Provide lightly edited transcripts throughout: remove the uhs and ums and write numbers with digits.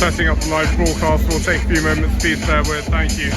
setting up the live broadcast. We'll take a few moments, please bear with. Thank you.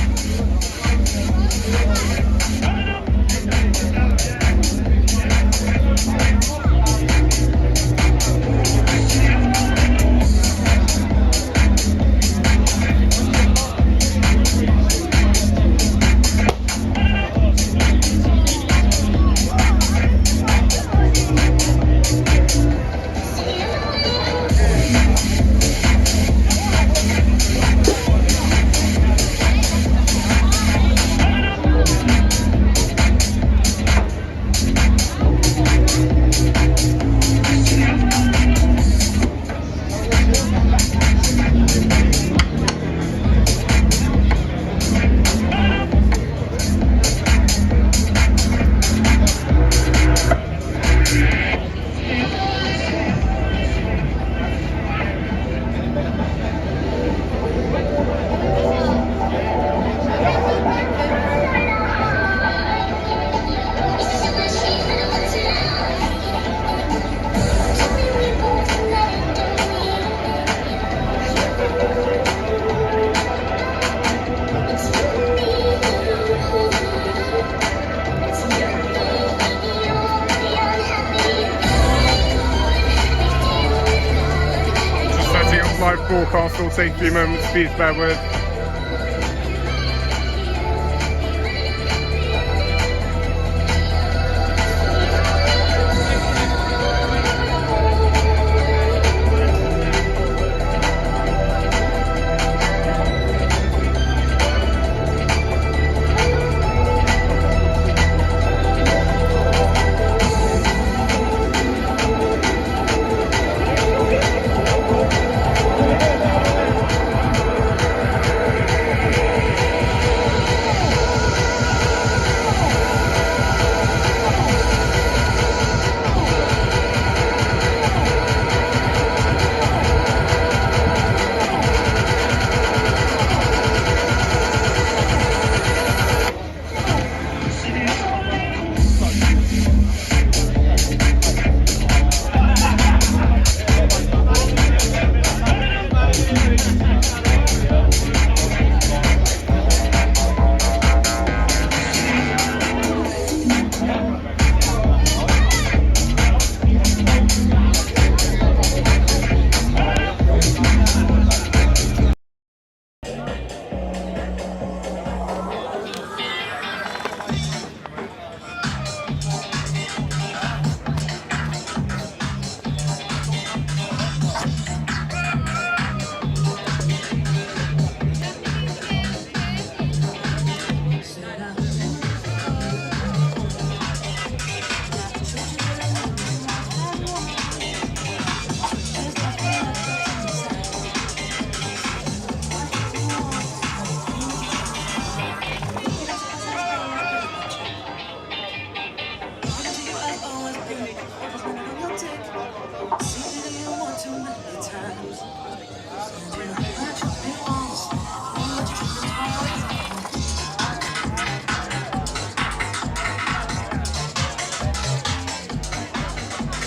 Live broadcast will take a few moments, please bear with.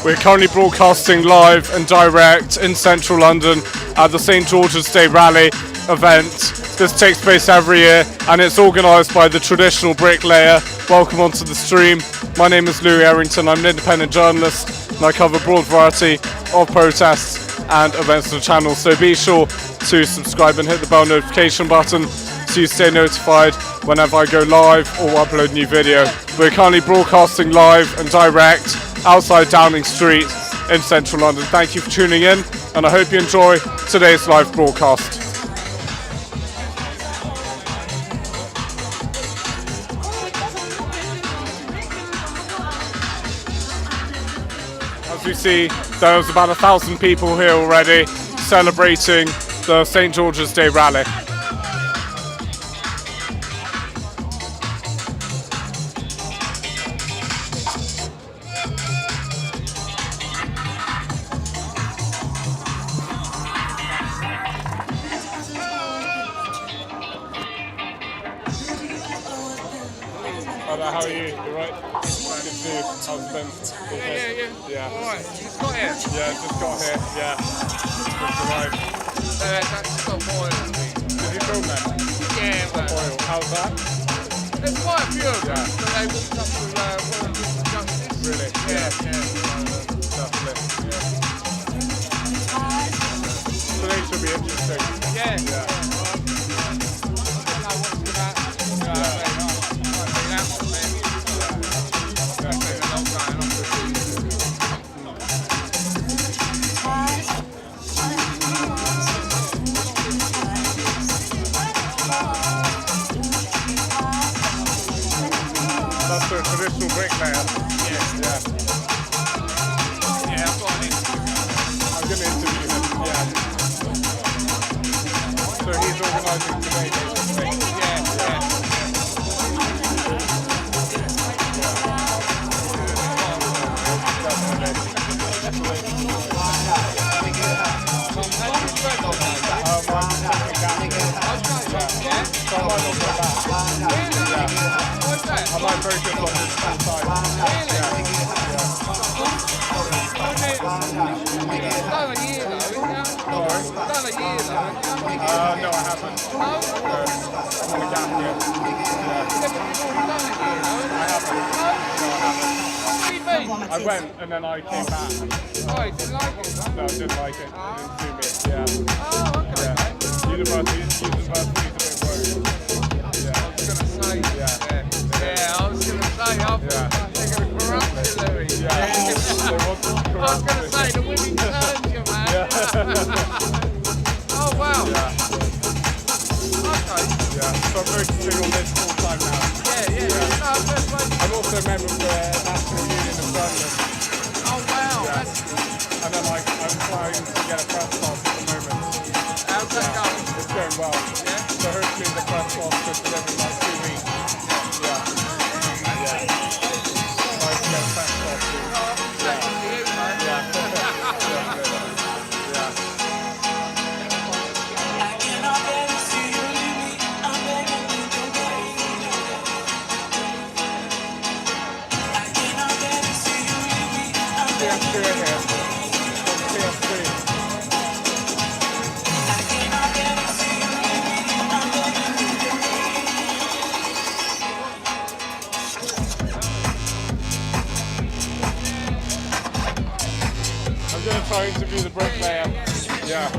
We're currently broadcasting live and direct in central London at the St George's Day Rally event. This takes place every year and it's organised by the Traditional Bricklayer. Welcome onto the stream. My name is Louis Errington. I'm an independent journalist and I cover a broad variety of protests and events on the channel. So be sure to subscribe and hit the bell notification button so you stay notified whenever I go live or upload a new video. We're currently broadcasting live and direct outside Downing Street in central London. Thank you for tuning in and I hope you enjoy today's live broadcast. As we see, there's about 1,000 people here already celebrating the St George's Day Rally. Hello, how are you? You right? Good to see you. How's it been? Okay. Yeah. Alright, you just got here? Yeah, just got here. Yeah. Just arrived. That's Stop Oil. Did you film them? Yeah, but Oil. How's that? there's quite a few of them, Yeah. but they walked up to Royal Justice. Really? Yeah. Lovely. Yeah. So they should be interesting. Yeah. Yeah. That's the traditional bricklayer. Yeah. Yeah, I've got an interview. I'm going to interview him. Yeah. So he's organising today, basically. Yeah. What's that? I might focus on this full time. It's done a year though, isn't it? Sorry? It's done a year though, isn't it? No, I haven't. No? I'm on a gap year. Yeah, but you've already done a year though. I haven't. No? What do you mean? I went and then I came back. Oh, you didn't like it, no? No, I didn't like it. It didn't suit me. Yeah. Oh, okay. Yeah. University's a bit worried. Yeah. I was going to say, Yeah. I was going to say, I thought they're going to corrupt you, Louis. Yeah. They want to I was corrupt going to me. say, the women turned you, man. Yeah. Oh, wow. Yeah. Okay. Yeah. So I'm focusing on this full time now. Yeah. No, that's right. I'm also a member of the National Union of Journalists. Oh, wow. Yeah. That's, And then I'm trying to get a press pass at the moment. how's that going? It's going well. Yeah? So hopefully the press pass could deliver in like 2 weeks. Yeah. Yeah. Trying to get a press pass soon. Thank you, man. Yeah. Yeah. TF2 in here. TF2. I'm going to try and interview the bricklayer. Yeah.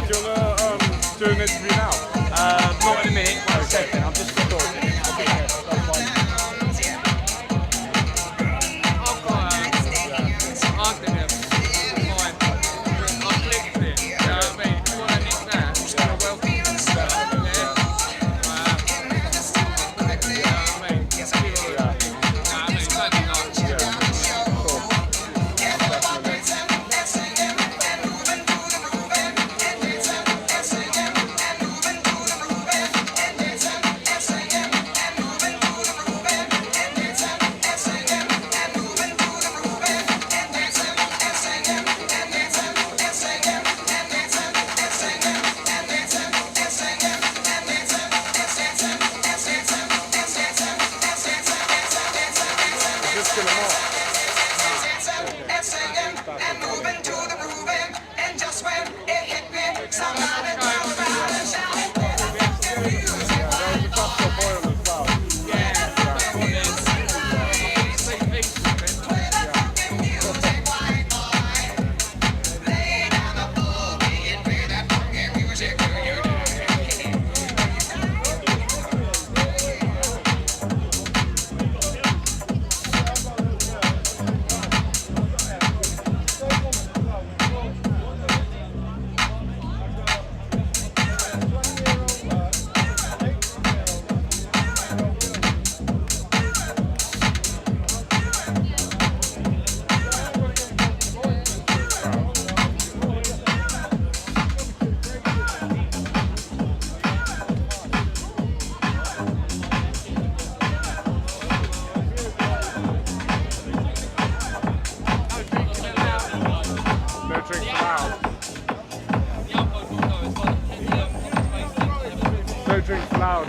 do you want to do an interview now? Not in a minute, 1 second, I'm just recording. I'll be here, that's fine. I've got I did it. Mine. I clicked it. You know what I mean? If you want to nick that, you're welcome. Yeah. You know what I mean? Give it a look. You know what I mean? Bloody nice. No drinks allowed.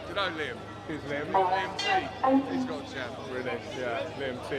You know Liam? Who's Liam? Liam T. He's got a channel. Really? Yeah, Liam T.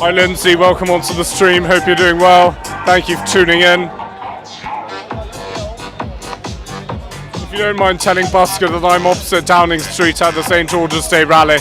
Hi Lindsay, welcome onto the stream. Hope you're doing well. Thank you for tuning in. If you don't mind telling Busker that I'm opposite Downing Street at the St George's Day Rally.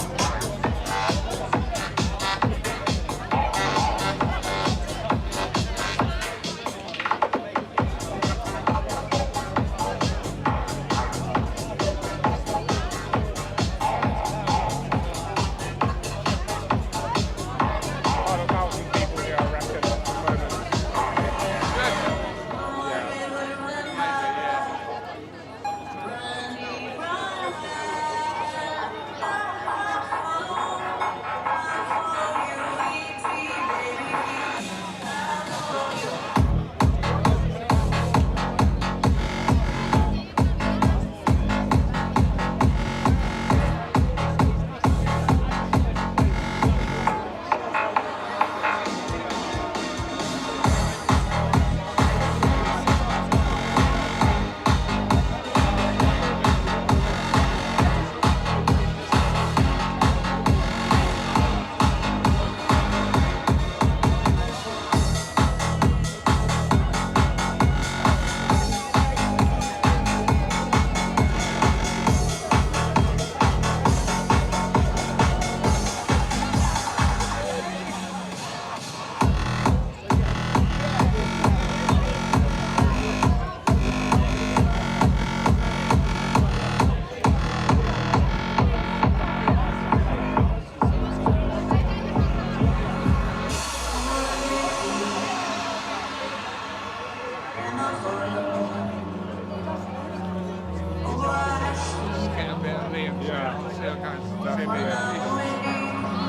Just get a bit of Liam. Yeah. See how it goes. Definitely.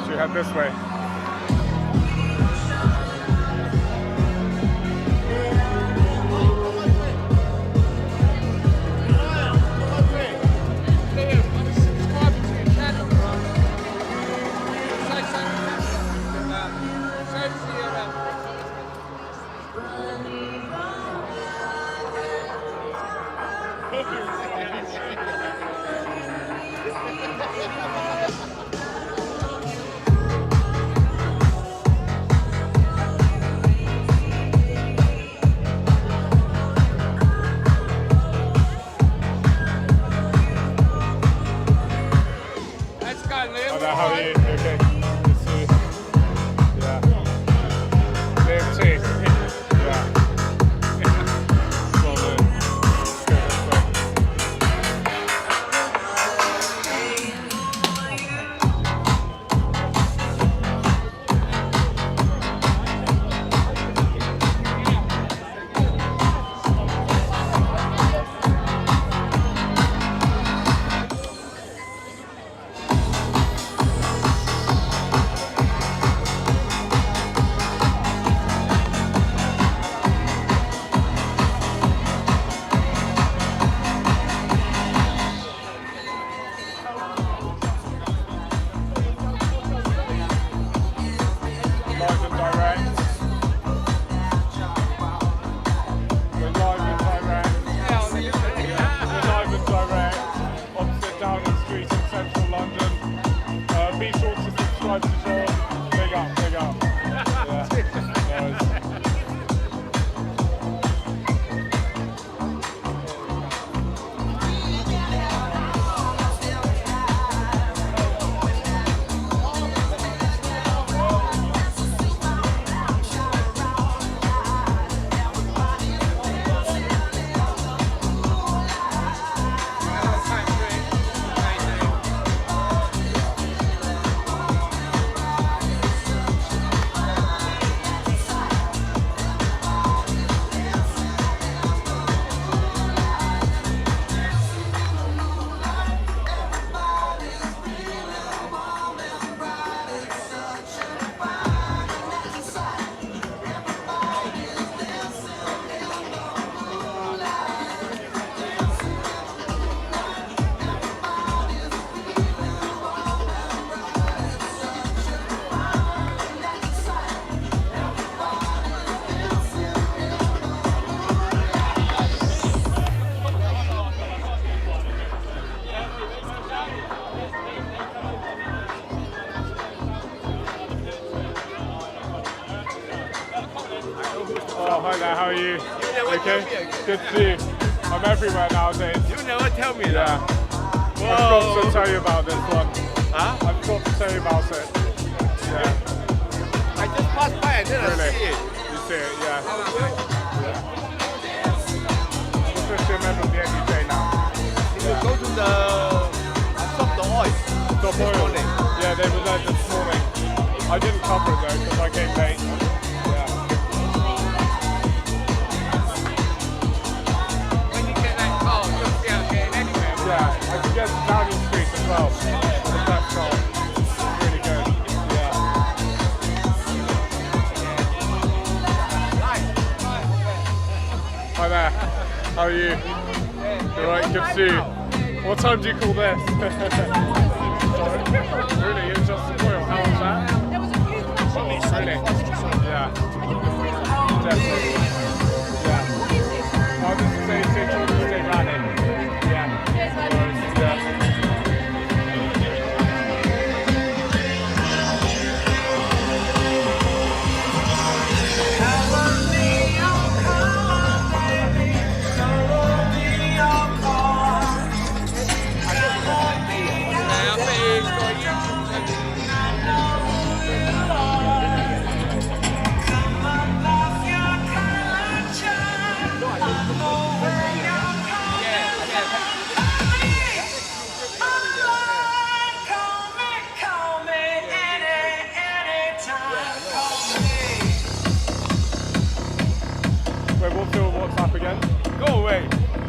Should we head this way? Liam, I'm subscribing to your channel, right? Say something. Say to your Let's go, Liam. Hello, how are you? You okay? Good to see you. Yeah. Liam T. Yeah. Well done. Let's go this way. Live and direct. We're live and direct. We're live and direct. Opposite Downing Street in central London. Be sure to subscribe to Sean. Big up, big up. Yeah. Nice. how are you? Okay, good to see you. I'm everywhere nowadays. You never tell me Yeah. that. I've got to tell you about this one. Huh? I've got to tell you about it. Yeah. I just passed by and then Really? I see it. You see it, yeah. Officially a member of the NUJ now. You go to the stop the oil. Stop this oil. morning. Yeah, they were there this morning. I didn't cover it though because I came late. Yeah. When you get that car, you'll be out getting anywhere. Yeah, I can get to Downing Street as well. The best car. Really good. Yeah. Hi there. How are you? You alright? Good to see you. What time do you call this? Sorry. Really? It's just the oil. How was that? Really? Yeah. Definitely. Yeah. Oh, this is a St. George's Day rally. Yeah. Yeah. I bet he's got a YouTube channel. Wait, what's your WhatsApp again? Go away.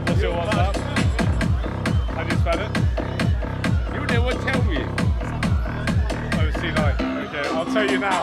What's your WhatsApp? How do you spell it? You never tell me. Oh, C9. Okay, I'll tell you now.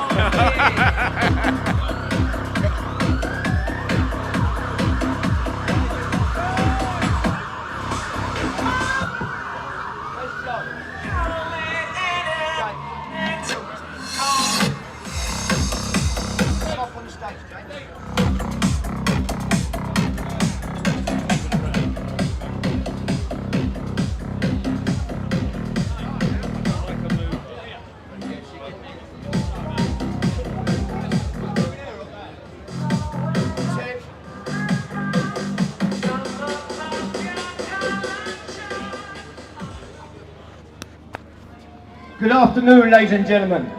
Good afternoon, ladies and gentlemen.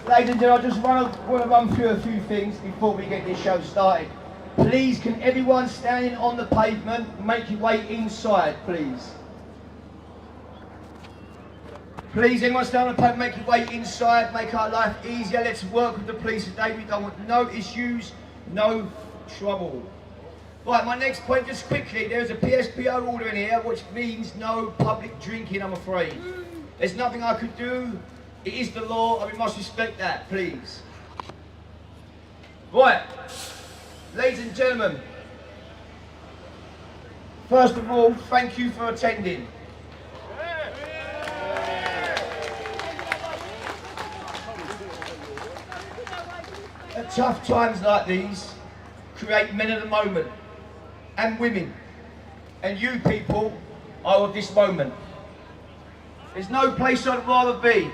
Ladies and gentlemen, I just want to run through a few things before we get this show started. Please, can everyone standing on the pavement make your way inside, please? Please, anyone standing on the pavement, make your way inside, make our life easier. Let's work with the police today. We don't want no issues, no trouble. Right, my next point, just quickly, there's a PSPO order in here, which means no public drinking, I'm afraid. There's nothing I could do. It is the law, and we must respect that, please. Right, ladies and gentlemen, first of all, thank you for attending. At tough times like these, create men of the moment. And women, and you people are of this moment. There's no place I'd rather be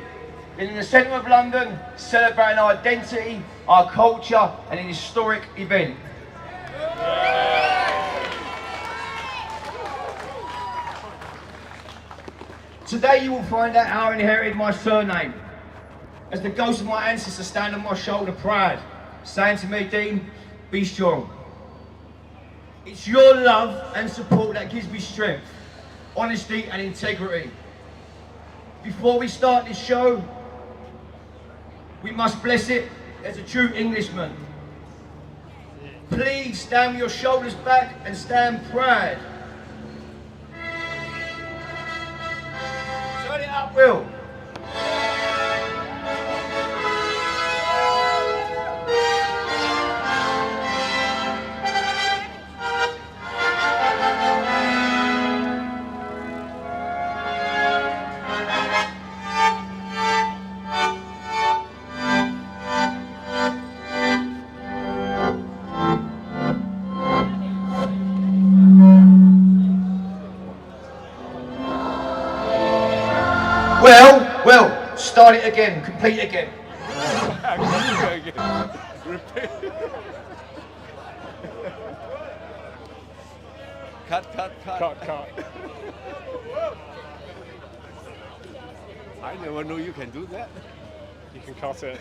than in the centre of London, celebrating our identity, our culture, and an historic event. Today you will find out how I inherited my surname, as the ghosts of my ancestors stand on my shoulder proud, saying to me, Dean, be strong. It's your love and support that gives me strength, honesty and integrity. Before we start this show, we must bless it as a true Englishman. Please stand with your shoulders back and stand proud. Turn it up, Will. Well, start it again, complete again. Cut. Cut. I never knew you can do that. You can cut it.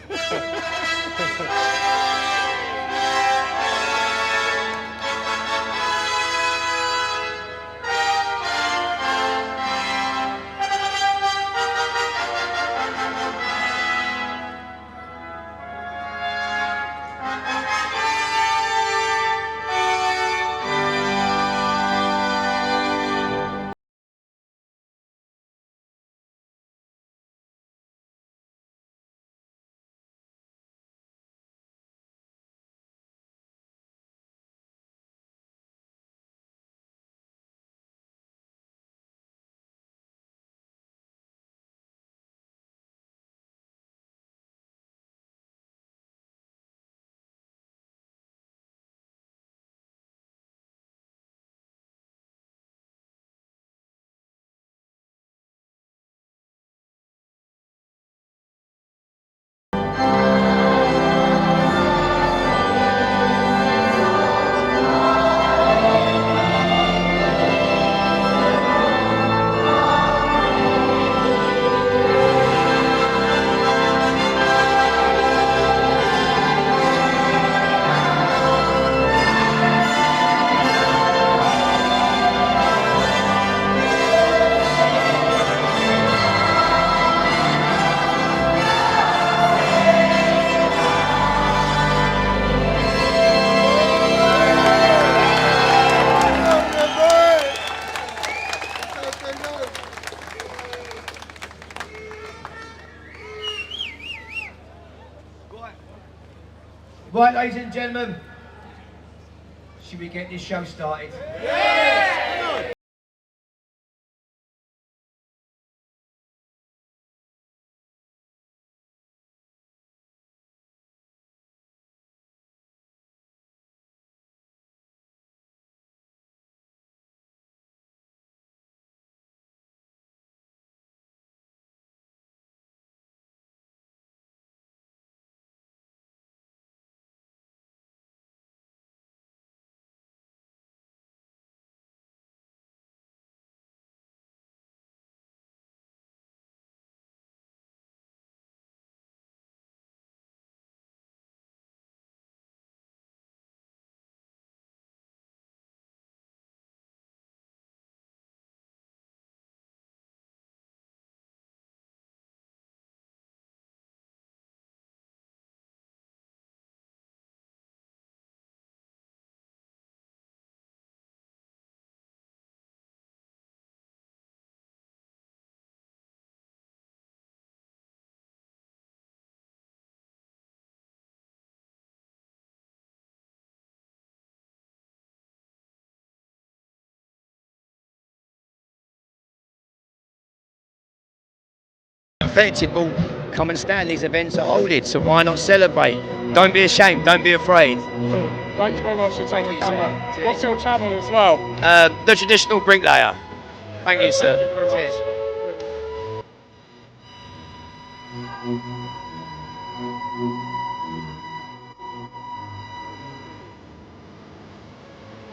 Right, ladies and gentlemen, should we get this show started? People come and stand. These events are holding, so why not celebrate? Don't be ashamed, don't be afraid. Thanks very much for taking the camera. What's your channel as well? The Traditional Bricklayer. Thank you, sir. Cheers.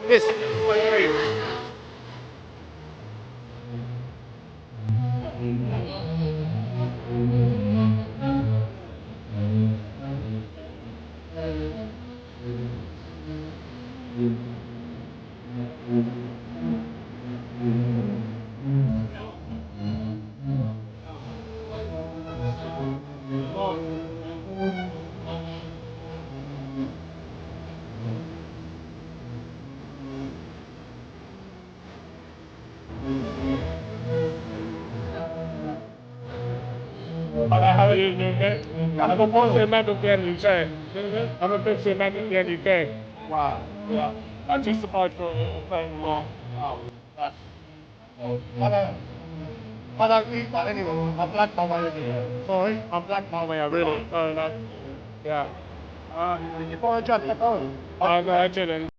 This. How are you doing, okay? I'm a big fan of the UK. I'm a big fan of the UK. Wow. Yeah. I just applied for a thing more. I don't need that anymore. I'm black my way anyway. Sorry? I'm black my way, I really. No. Yeah. You bought a job at home? No, I didn't.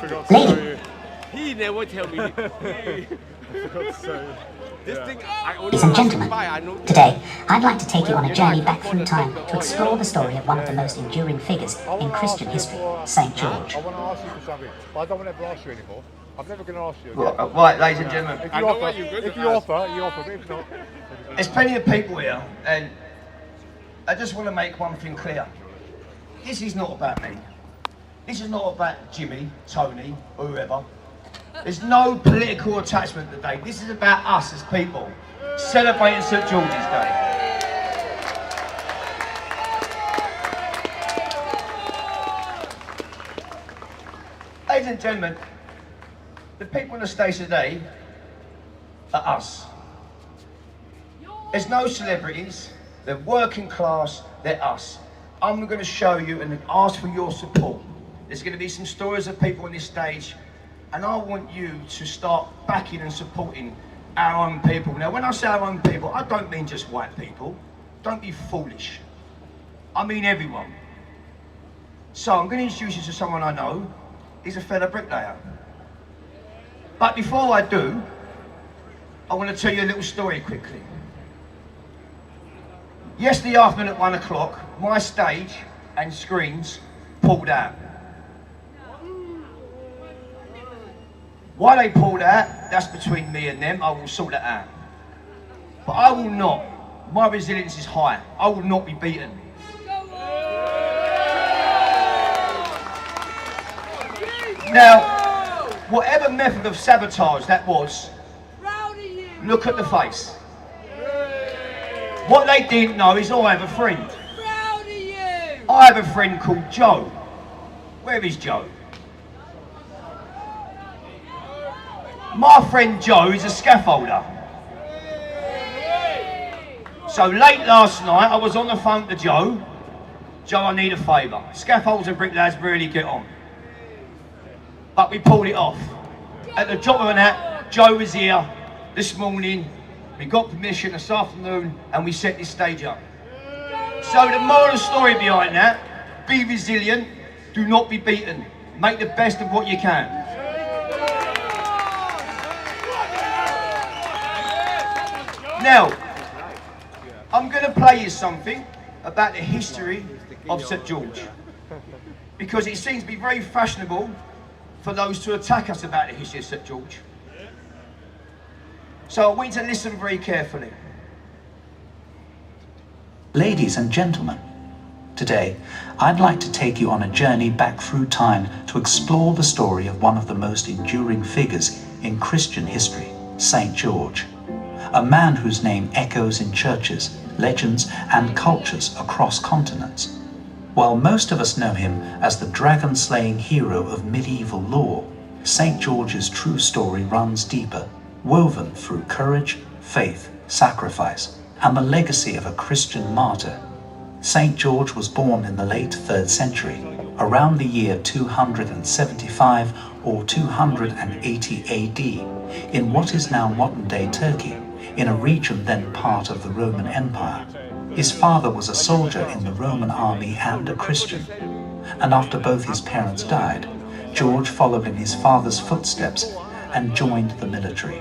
forgot to show you. He never tell me. I forgot to show you. This Yeah. thing, I only Ladies and gentlemen, buy, I know. today I'd like to take you on a journey back through time to explore the story of one of the most enduring figures in Christian history, St. George. I want to ask you for something, but I don't want to ever ask you anymore. I'm never going to ask you again. Right, ladies and gentlemen. If I you know offer, what you're going if to you ask. offer, you offer. But if not, There's plenty of people here, and I just want to make one thing clear. This is not about me. This is not about Jimmy, Tony, or whoever. There's no political attachment today. This is about us as people celebrating St. George's Day. Ladies and gentlemen, the people on the stage today are us. There's no celebrities, they're working class, they're us. I'm going to show you and ask for your support. There's going to be some stories of people on this stage, and I want you to start backing and supporting our own people. Now, when I say our own people, I don't mean just white people. Don't be foolish. I mean everyone. So I'm going to introduce you to someone I know. He's a fellow bricklayer. But before I do, I want to tell you a little story quickly. Yesterday afternoon at 1 o'clock, my stage and screens pulled out. Why they pulled out, that's between me and them. I will sort it out. But I will not. My resilience is high. I will not be beaten. Now, whatever method of sabotage that was, look at the face. What they didn't know is I have a friend. I have a friend called Joe. Where is Joe? My friend Joe is a scaffolder. So late last night, I was on the phone to Joe. Joe, I need a favour. Scaffolders and bricklayers really get on. But we pulled it off. At the drop of an hat, Joe was here this morning. We got permission this afternoon and we set this stage up. So the moral of the story behind that, be resilient, do not be beaten. Make the best of what you can. Now, I'm going to play you something about the history of St. George. Because it seems to be very fashionable for those to attack us about the history of St. George. So I want you to listen very carefully. Ladies and gentlemen, today I'd like to take you on a journey back through time to explore the story of one of the most enduring figures in Christian history, St. George, a man whose name echoes in churches, legends and cultures across continents. While most of us know him as the dragon-slaying hero of medieval lore, St. George's true story runs deeper, woven through courage, faith, sacrifice, and the legacy of a Christian martyr. St. George was born in the late 3rd century, around the year 275 or 280 AD, in what is now modern-day Turkey, in a region then part of the Roman Empire. His father was a soldier in the Roman army and a Christian, and after both his parents died, George followed in his father's footsteps and joined the military.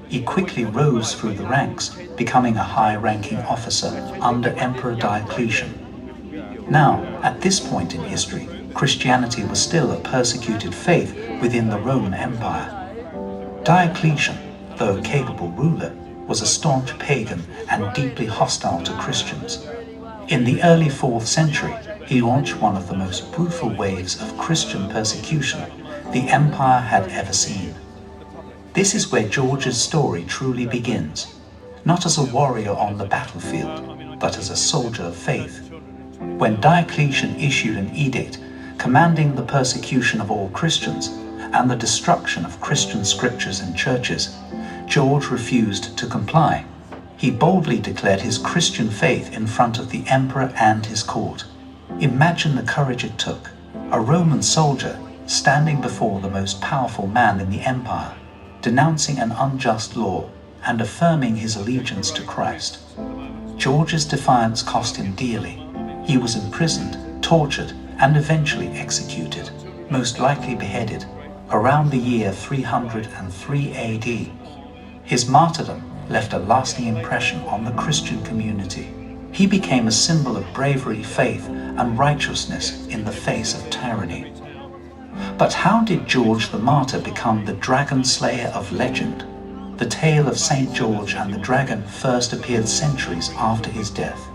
He quickly rose through the ranks, becoming a high-ranking officer under Emperor Diocletian. Now, at this point in history, Christianity was still a persecuted faith within the Roman Empire. Diocletian, though a capable ruler, was a staunch pagan and deeply hostile to Christians. In the early 4th century, he launched one of the most brutal waves of Christian persecution the empire had ever seen. This is where George's story truly begins, not as a warrior on the battlefield, but as a soldier of faith. When Diocletian issued an edict commanding the persecution of all Christians and the destruction of Christian scriptures and churches, George refused to comply. He boldly declared his Christian faith in front of the emperor and his court. Imagine the courage it took, a Roman soldier standing before the most powerful man in the empire, denouncing an unjust law and affirming his allegiance to Christ. George's defiance cost him dearly. He was imprisoned, tortured, and eventually executed, most likely beheaded. around the year 303 AD. His martyrdom left a lasting impression on the Christian community. He became a symbol of bravery, faith, and righteousness in the face of tyranny. But how did George the Martyr become the dragon slayer of legend? The tale of St. George and the dragon first appeared centuries after his death.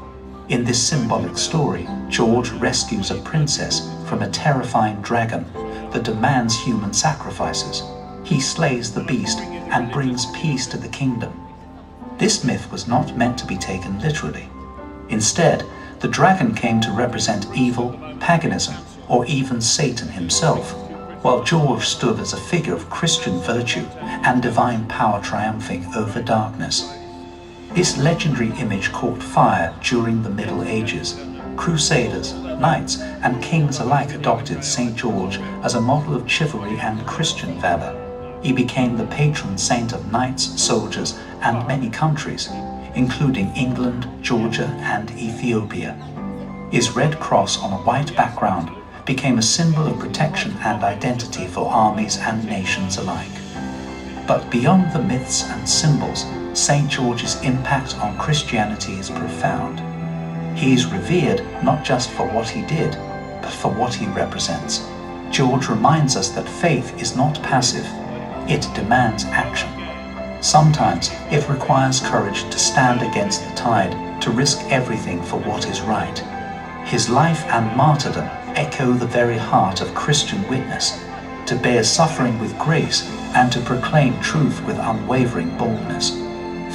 In this symbolic story, George rescues a princess from a terrifying dragon that demands human sacrifices. He slays the beast and brings peace to the kingdom. This myth was not meant to be taken literally. Instead, the dragon came to represent evil, paganism, or even Satan himself, while George stood as a figure of Christian virtue and divine power triumphing over darkness. This legendary image caught fire during the Middle Ages. Crusaders, knights, and kings alike adopted St. George as a model of chivalry and Christian valor. He became the patron saint of knights, soldiers, and many countries, including England, Georgia, and Ethiopia. His red cross on a white background became a symbol of protection and identity for armies and nations alike. But beyond the myths and symbols, St. George's impact on Christianity is profound. He is revered not just for what he did, but for what he represents. George reminds us that faith is not passive, it demands action. Sometimes it requires courage to stand against the tide, to risk everything for what is right. His life and martyrdom echo the very heart of Christian witness, to bear suffering with grace and to proclaim truth with unwavering boldness.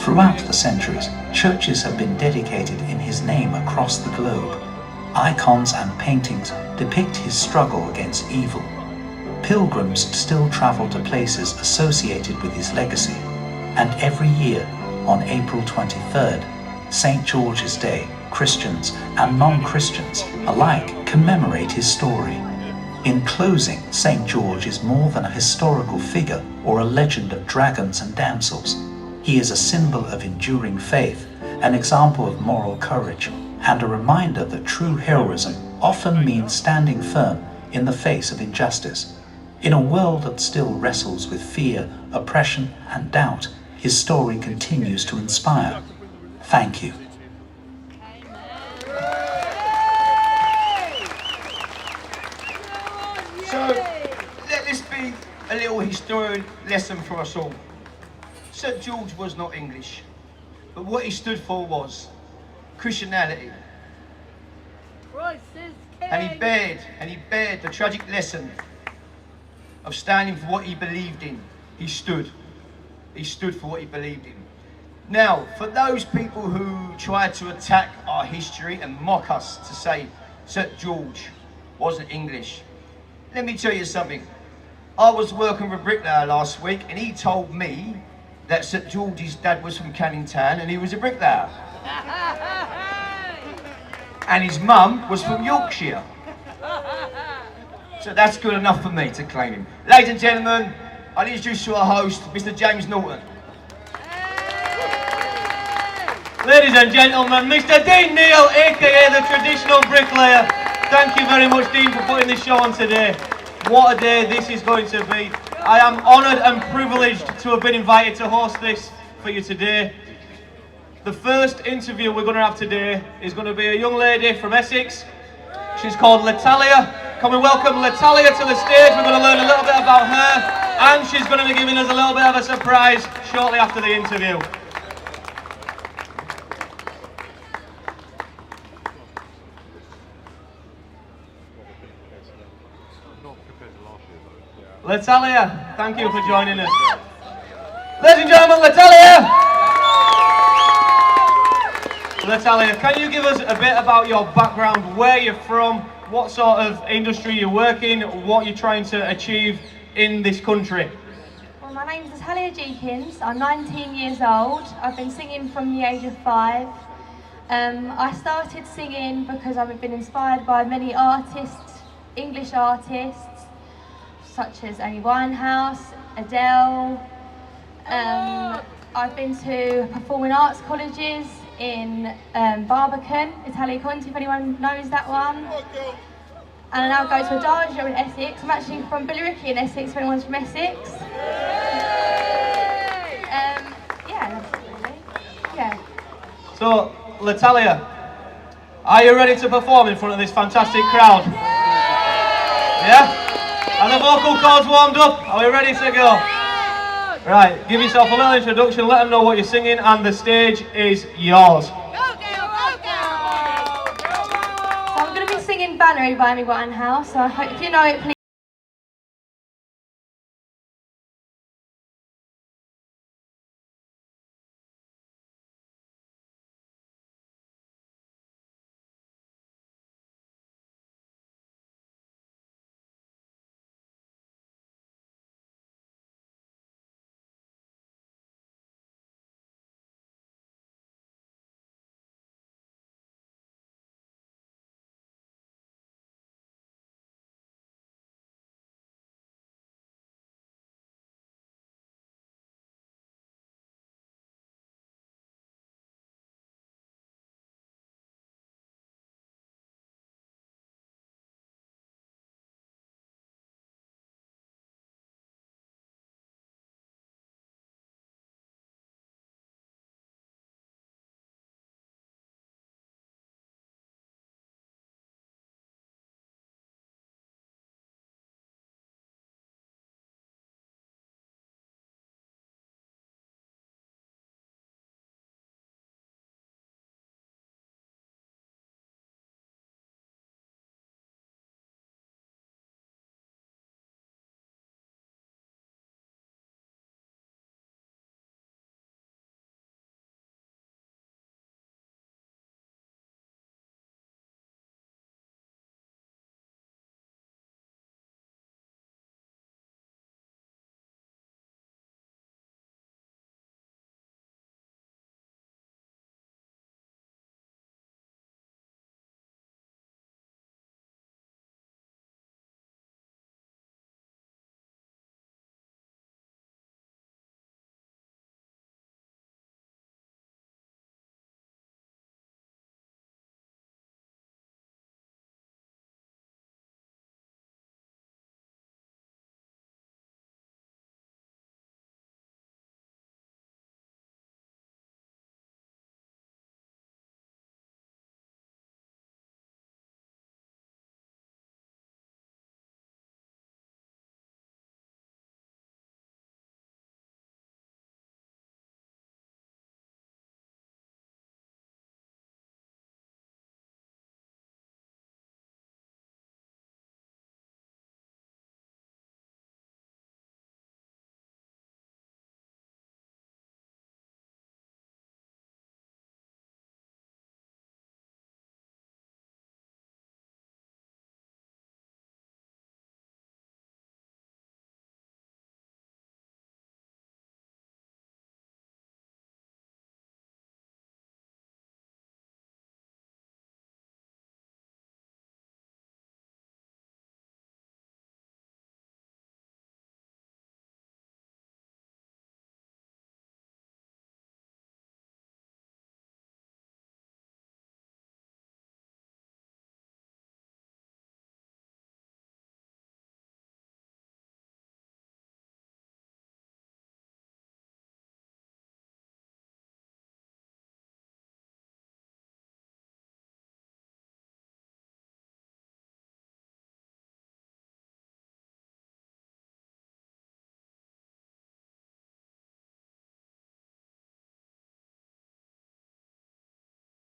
Throughout the centuries, churches have been dedicated in his name across the globe. Icons and paintings depict his struggle against evil. Pilgrims still travel to places associated with his legacy, and every year, on April 23rd, St. George's Day, Christians and non-Christians alike commemorate his story. In closing, St. George is more than a historical figure or a legend of dragons and damsels. He is a symbol of enduring faith, an example of moral courage, and a reminder that true heroism often means standing firm in the face of injustice. In a world that still wrestles with fear, oppression, and doubt, his story continues to inspire. Thank you. So, let this be a little historian lesson for us all. St. George was not English, but what he stood for was Christianity. And he bared the tragic lesson of standing for what he believed in. He stood for what he believed in. Now, for those people who try to attack our history and mock us to say St. George wasn't English, let me tell you something. I was working with a bricklayer last week and he told me that St. George's dad was from Canning Town and he was a bricklayer. And his mum was from Yorkshire. So that's good enough for me to claim him. Ladies and gentlemen, I'll introduce you to our host, Mr. James Norton. Ladies and gentlemen, Mr. Dean Neal, aka the traditional bricklayer. Thank you very much, Dean, for putting this show on today. What a day this is going to be. I am honoured and privileged to have been invited to host this for you today. The first interview we're going to have today is going to be a young lady from Essex. She's called Latalia. Can we welcome Latalia to the stage? We're going to learn a little bit about her, and she's going to be giving us a little bit of a surprise shortly after the interview. Latalia, thank you for joining us. Ladies and gentlemen, Latalia! Latalia, can you give us a bit about your background, where you're from, what sort of industry you work in, what you're trying to achieve in this country? Well, my name is Natalia Jenkins. I'm 19 years old. I've been singing from the age of 5. I started singing because I've been inspired by many artists, English artists, such as Amy Winehouse, Adele. I've been to performing arts colleges in Barbican, Italia Conti, if anyone knows that one. and I now go to Adagio in Essex. I'm actually from Billericay in Essex, if anyone's from Essex. Yeah, that's it really. Yeah. So, Latalia, are you ready to perform in front of this fantastic crowd? Yeah? Are the vocal cords warmed up? Are we ready to go? Right, give yourself a little introduction, let them know what you're singing, and the stage is yours. So I'm going to be singing Bannery by Amy Winehouse, so I hope if you know it, please.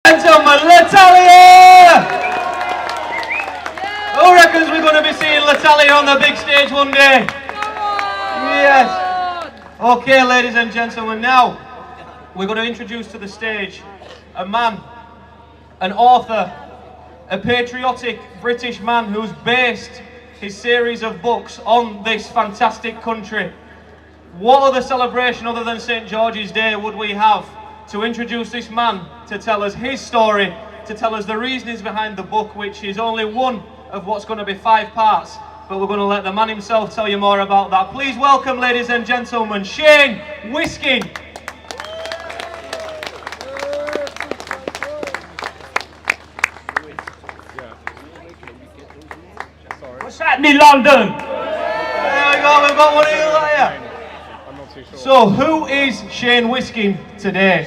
Gentlemen, Latalia! Who reckons we're going to be seeing Latalia on the big stage one day? Yes. Okay, ladies and gentlemen, now we're going to introduce to the stage a man, an author, a patriotic British man who's based his series of books on this fantastic country. What other celebration other than St. George's Day would we have to introduce this man to tell us his story, to tell us the reasons behind the book, which is only one of what's going to be 5 parts, but we're going to let the man himself tell you more about that. Please welcome, ladies and gentlemen, Shane Whiskin. Hackney, London. There we go, we've got one of you here. I'm not too sure. So, who is Shane Wiskin today?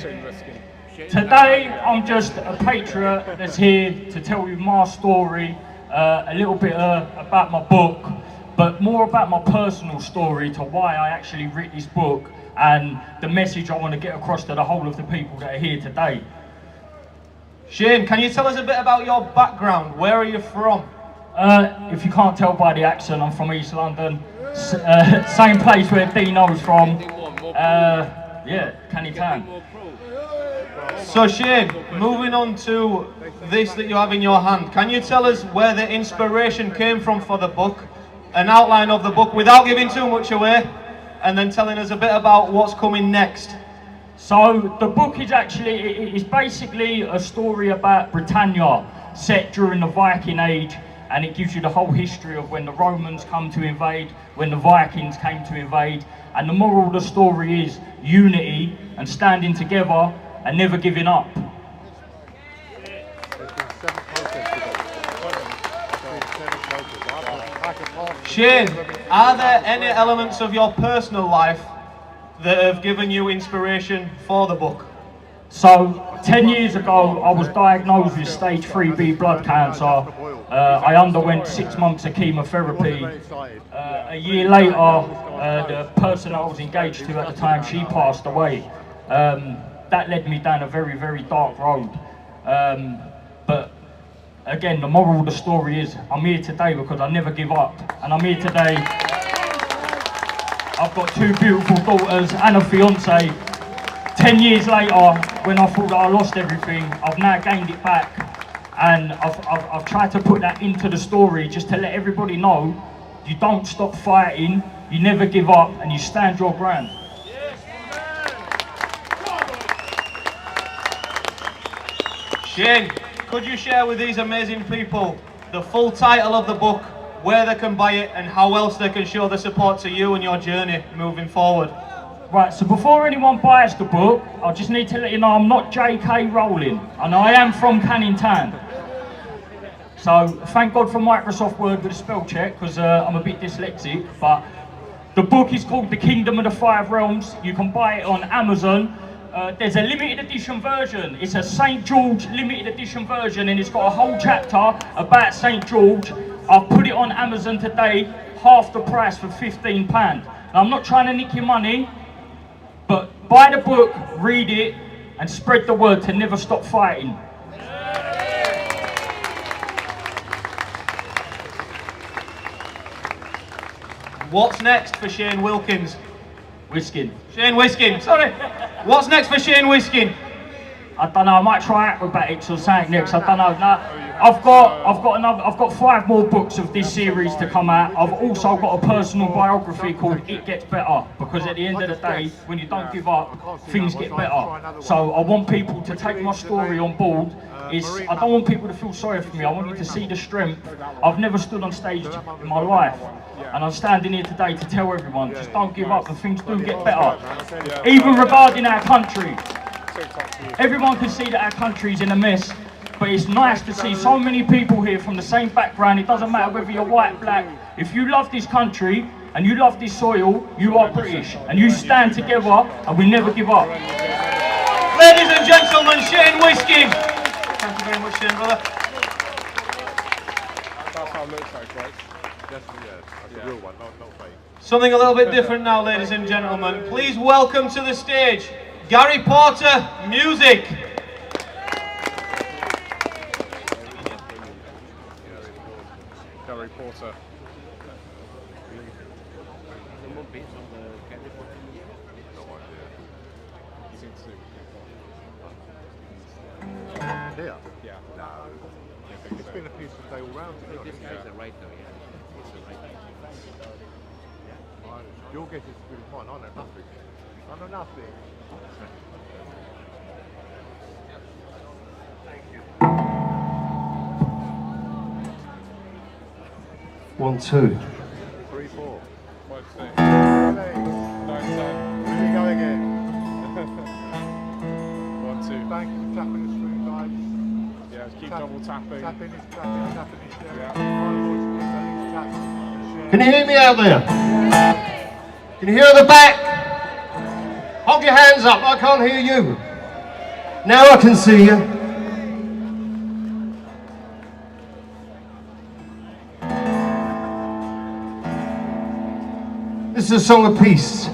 Today, I'm just a patriot that's here to tell you my story, a little bit about my book, but more about my personal story to why I actually wrote this book and the message I want to get across to the whole of the people that are here today. Shane, can you tell us a bit about your background? Where are you from? If you can't tell by the accent, I'm from East London, same place where Dino's from, yeah, Canning Town. So Shane, moving on to this that you have in your hand, can you tell us where the inspiration came from for the book, an outline of the book without giving too much away, and then telling us a bit about what's coming next? So the book is actually, it's basically a story about Britannia set during the Viking Age, and it gives you the whole history of when the Romans come to invade, when the Vikings came to invade, and the moral of the story is unity and standing together and never giving up. Shane, are there any elements of your personal life that have given you inspiration for the book? So 10 years ago I was diagnosed with stage 3B blood cancer. I underwent 6 months of chemotherapy. A year later the person I was engaged to at the time, she passed away. That led me down a very, very dark road. But again, the moral of the story is I'm here today because I never give up. And I'm here today. I've got 2 beautiful daughters and a fiance. 10 years later, when I thought that I lost everything, I've now gained it back. And I've tried to put that into the story just to let everybody know you don't stop fighting, you never give up, and you stand your ground. Shane, could you share with these amazing people the full title of the book, where they can buy it, and how else they can show their support to you and your journey moving forward? Right, so before anyone buys the book, I just need to let you know I'm not J.K. Rowling, and I am from Canning Town. So thank God for Microsoft Word with a spell check, because I'm a bit dyslexic, but the book is called The Kingdom of the Five Realms. You can buy it on Amazon. There's a limited edition version. It's a St. George limited edition version, and it's got a whole chapter about St. George. I've put it on Amazon today, half the price for £15. Now, I'm not trying to nick your money, but buy the book, read it, and spread the word to never stop fighting. What's next for Shane Wilkins? Wiskin. Shane Wiskin, sorry. What's next for Shane Wiskin? I don't know, I might try acrobatics or something next, I don't know. No, I've got 5 more books of this series to come out. I've also got a personal biography called It Gets Better, because at the end of the day, when you don't give up, things get better. So I want people to take my story on board. I don't want people to feel sorry for me, I want you to see the strength. I've never stood on stage in my life, and I'm standing here today to tell everyone, just don't give up and things do get better. Even regarding our country. Everyone can see that our country's in a mess, but it's nice to see so many people here from the same background. It doesn't matter whether you're white, black. If you love this country and you love this soil, you are British, and you stand together and we never give up. Ladies and gentlemen, Shane Wiskin. Thank you very much, Shane, brother. That's how it looks like, right? That's the real one, not fake. Something a little bit different now, ladies and gentlemen. Please welcome to the stage, Gary Porter, music. Gary Porter. Here? Yeah. No. It's been a piece of day all round, to be honest. It's a right now, yeah. It's a right now. You'll get it really fine. I know nothing. I know nothing. One, two. 3, 4. 5, 6, 9, 10. Here we go again. 1, 2. Thank you for tapping the screen, guys. Yeah, keep double tapping. Tapping is tapping, tapping is Yeah. My voice is tapping. Can you hear me out there? Can you hear the back? Hold your hands up, I can't hear you. Now I can see you. This is a song of peace.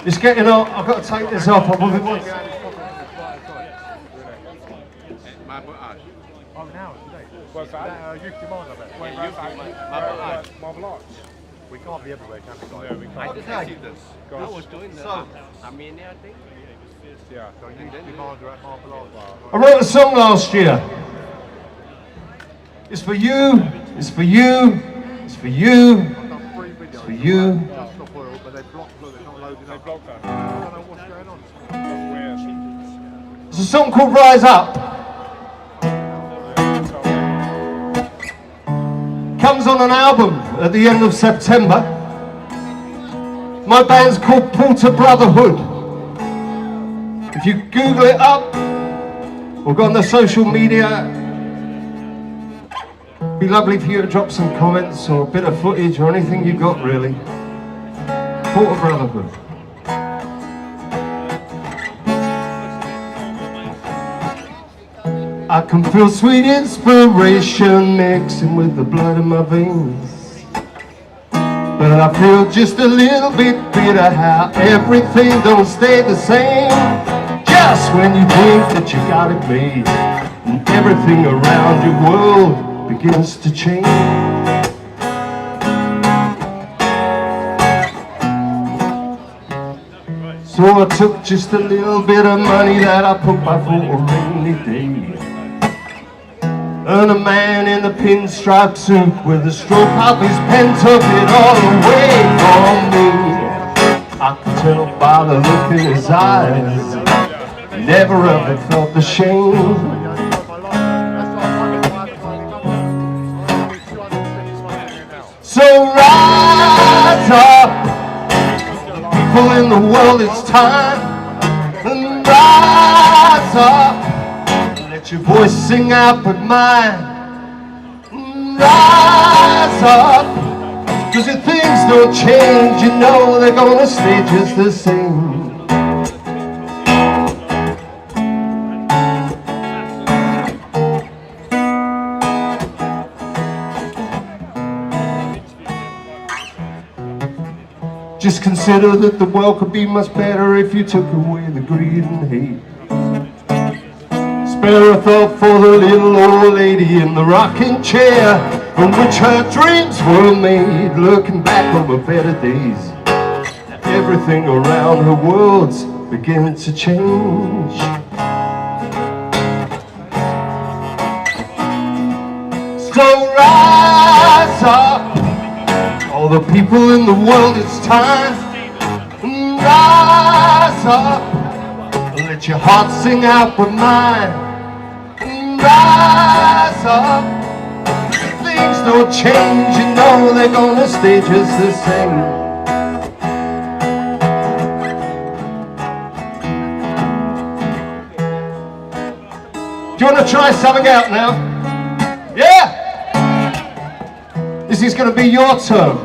It's getting on. I've got to take this off. I'm moving on. What's that? Youth Demand, I bet. Marble Arch. We can't be everywhere, can we? No, we can't. I just see this. I was doing that. So, Armenia, I think. Yeah. So you demand her at Marble Arch. I wrote a song last year. It's for you, it's for you, it's for you, it's for you. But they blocked her, they're not loading up. They blocked her. I don't know what's going on. That's weird. It's a song called Rise Up. Comes on an album at the end of September. My band's called Porter Brotherhood. If you Google it up or go on the social media, it'd be lovely for you to drop some comments or a bit of footage or anything you got really. Porter Brotherhood. I can feel sweet inspiration mixing with the blood in my veins. But I feel just a little bit bitter how everything don't stay the same. Just when you think that you got it made and everything around your world begins to change. So I took just a little bit of money that I put by for a rainy day. And a man in a pinstripe suit with a stroke of his pen took it all away from me. I could tell by the look in his eyes, never ever felt the shame. So rise up, people in the world, it's time. And rise up. Let your voice sing out but mine. Rise up, 'cause if things don't change, you know they're gonna stay just the same. Just consider that the world could be much better if you took away the greed and hate. Spare a thought for the little old lady in the rocking chair from which her dreams were made, looking back over better days. Everything around her world's beginning to change. So rise up, all the people in the world, it's time. Rise up, let your heart sing out with mine. Rise up, if things don't change, you know they're gonna stay just the same. Do you want to try something out now? Yeah? This is going to be your turn.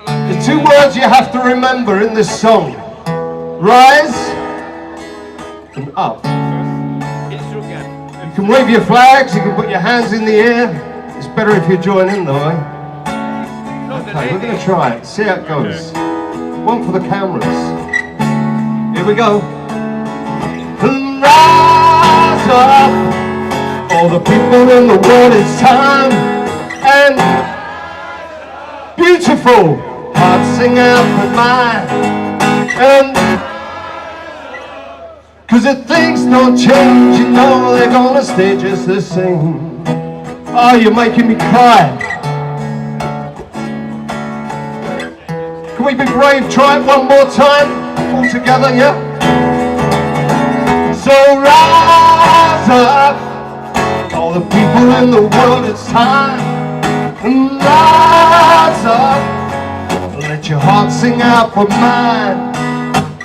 There's two words you have to remember in this song. Rise and up. You can wave your flags, you can put your hands in the air. It's better if you join in though, eh? Okay, we're going to try it, see how it goes. One for the cameras. Here we go. And rise up, all the people in the world, it's time. And beautiful, hearts sing out with mine. And 'cause if things don't change, you know they're gonna stay just the same. Oh, you're making me cry. Can we be brave? Try it one more time. All together, yeah? So rise up, all the people in the world, it's time. And rise up, let your heart sing out for mine.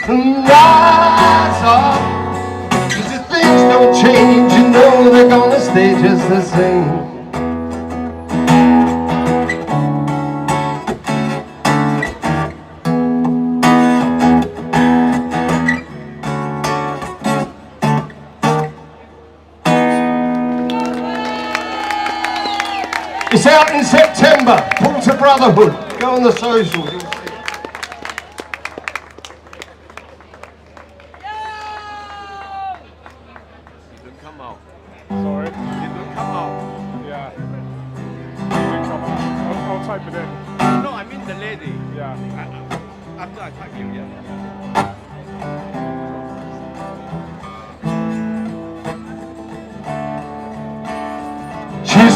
And rise up, 'cause if things don't change, you know they're gonna stay just the same. It's out in September, Porter Brotherhood. Go on the socials, you'll see. Sorry? It didn't come out. Yeah. It didn't come out. I'll type it in. No, I mean the lady. Yeah. After I type you, yeah.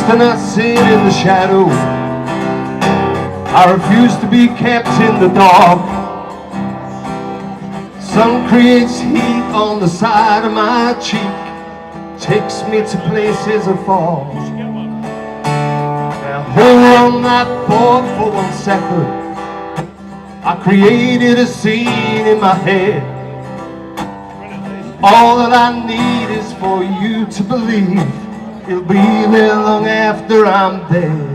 refuse to not sit in the shadow. I refuse to be kept in the dark. Sun creates heat on the side of my cheek, takes me to places afar. Now hold on that thought for 1 second. I created a scene in my head. All that I need is for you to believe it'll be there long after I'm dead.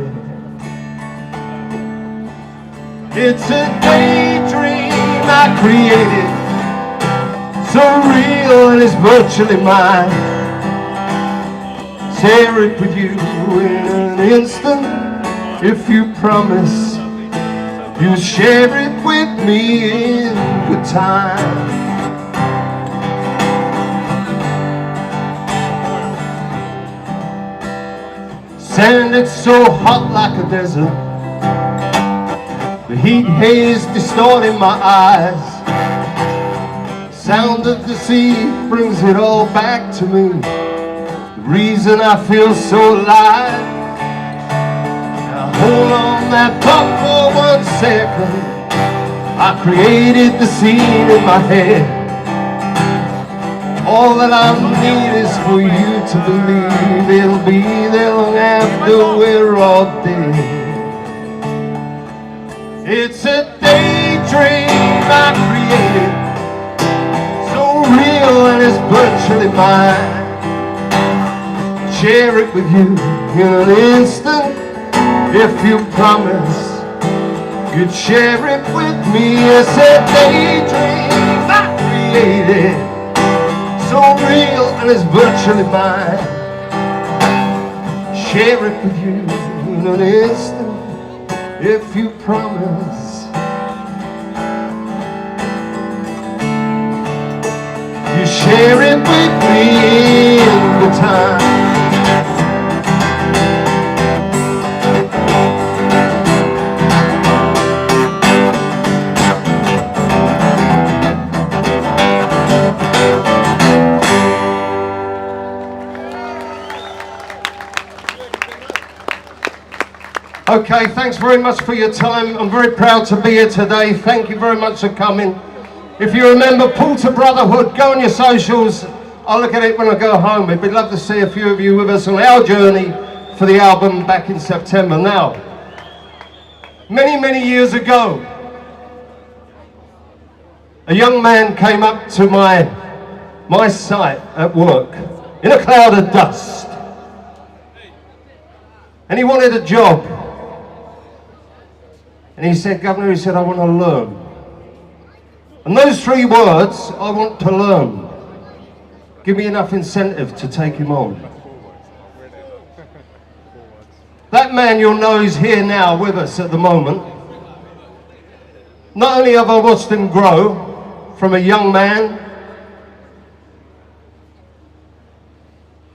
It's a daydream I created, so real and it's virtually mine. Share it with you in an instant, if you promise you'll share it with me in good time. Sand, it's so hot like a desert. The heat haze distorting my eyes. Sound of the sea brings it all back to me. The reason I feel so alive. Now hold on that thought for 1 second. I created the scene in my head. All that I need is for you to believe it'll be there long after we're all dead. It's a daydream I created, so real and it's virtually mine. Share it with you in an instant, if you promise you'd share it with me. It's a daydream I created, so real and it's virtually mine. Share it with you in an instant, if you promise you share it with me in the time. Okay, thanks very much for your time. I'm very proud to be here today. Thank you very much for coming. If you remember Porter Brotherhood, go on your socials. I'll look at it when I go home. We'd love to see a few of you with us on our journey for the album back in September. Now, many, many years ago, a young man came up to my site at work in a cloud of dust. And he wanted a job. And he said, Governor, he said, I want to learn. And those 3 words, I want to learn, give me enough incentive to take him on. That man you'll know is here now with us at the moment. Not only have I watched him grow from a young man,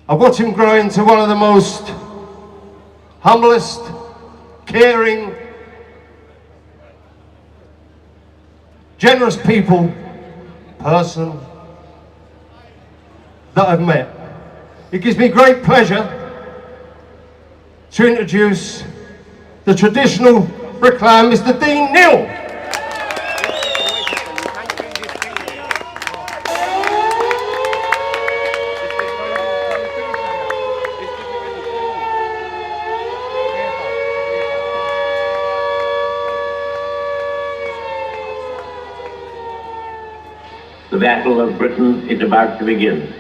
I've watched him grow into one of the most humblest, caring, generous person that I've met. It gives me great pleasure to introduce the traditional bricklayer, Mr. Dean Neal. The battle of Britain is about to begin.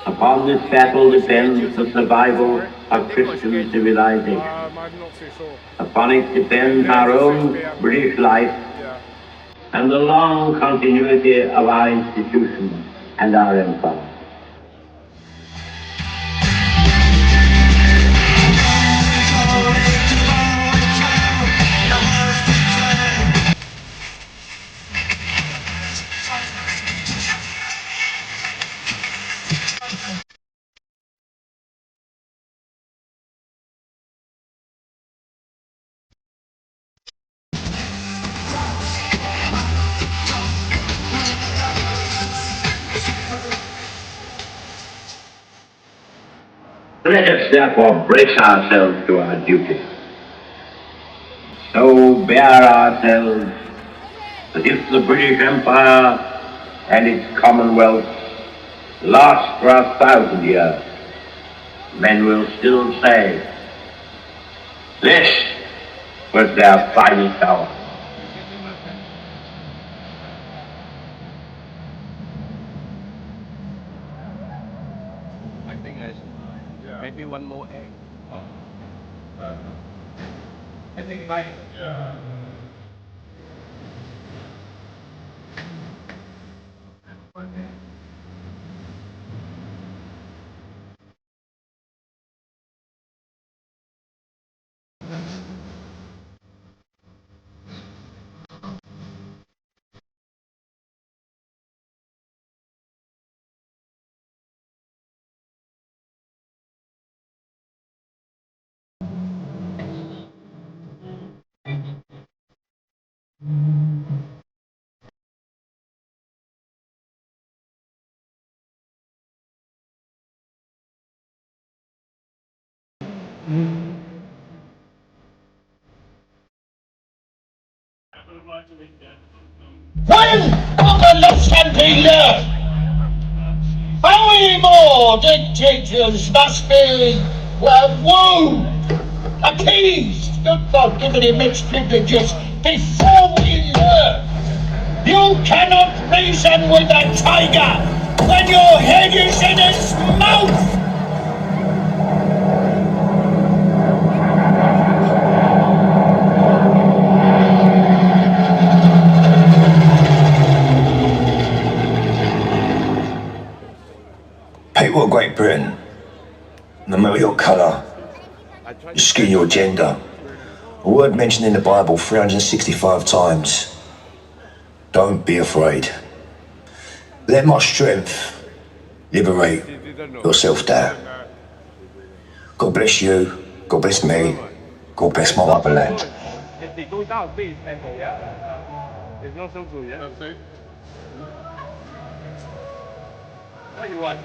Upon this battle depends the survival of Christian civilization. Upon it depends our own British life and the long continuity of our institutions and our empire. Let us therefore brace ourselves to our duty. So bear ourselves that if the British Empire and its Commonwealth last for 1,000 years, men will still say, this was their finest hour. I think maybe one more egg. I think like When August can be learned, how many more dictators must be, wooed, appeased, good God, given immense privileges, before we learn? You cannot reason with a tiger when your head is in its mouth! People of Great Britain, no matter your colour, your skin, your gender, a word mentioned in the Bible 365 times, don't be afraid. Let my strength liberate your self-doubt. God bless you, God bless me, God bless my motherland. What do you want?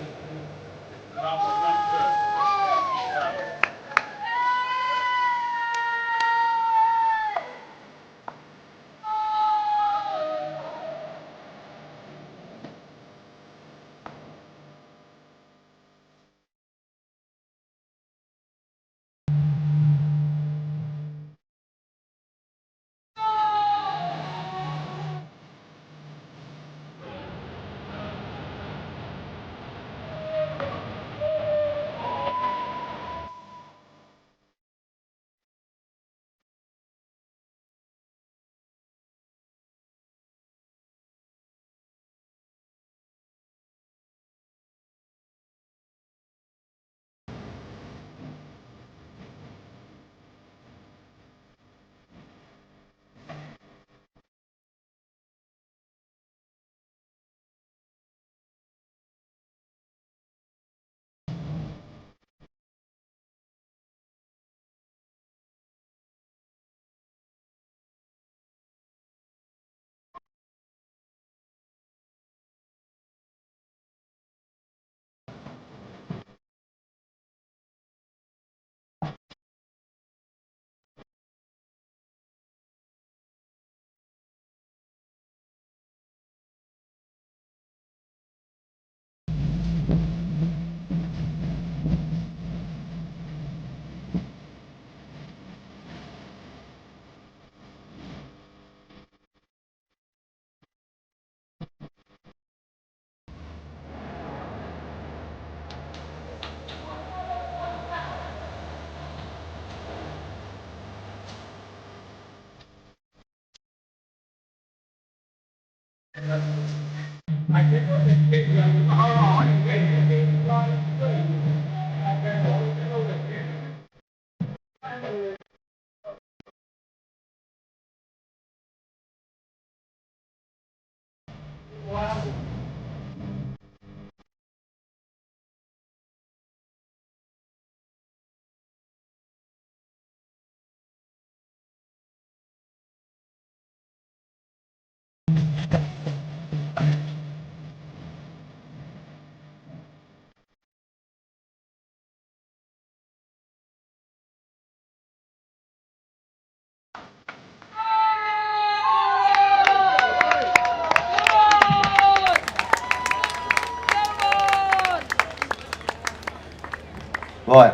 Right.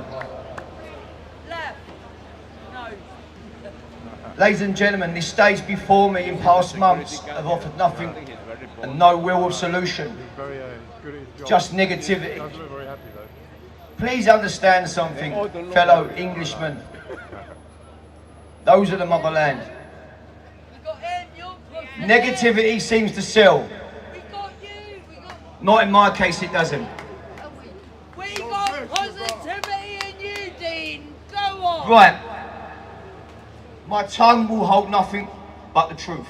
Ladies and gentlemen, this stage before me in past months have offered nothing and no will of solution, just negativity. Please understand something, fellow Englishmen. Those are the motherland. Negativity seems to sell. Not in my case, it doesn't. We got positivity in you, Dean. Go on. Right. My tongue will hold nothing but the truth,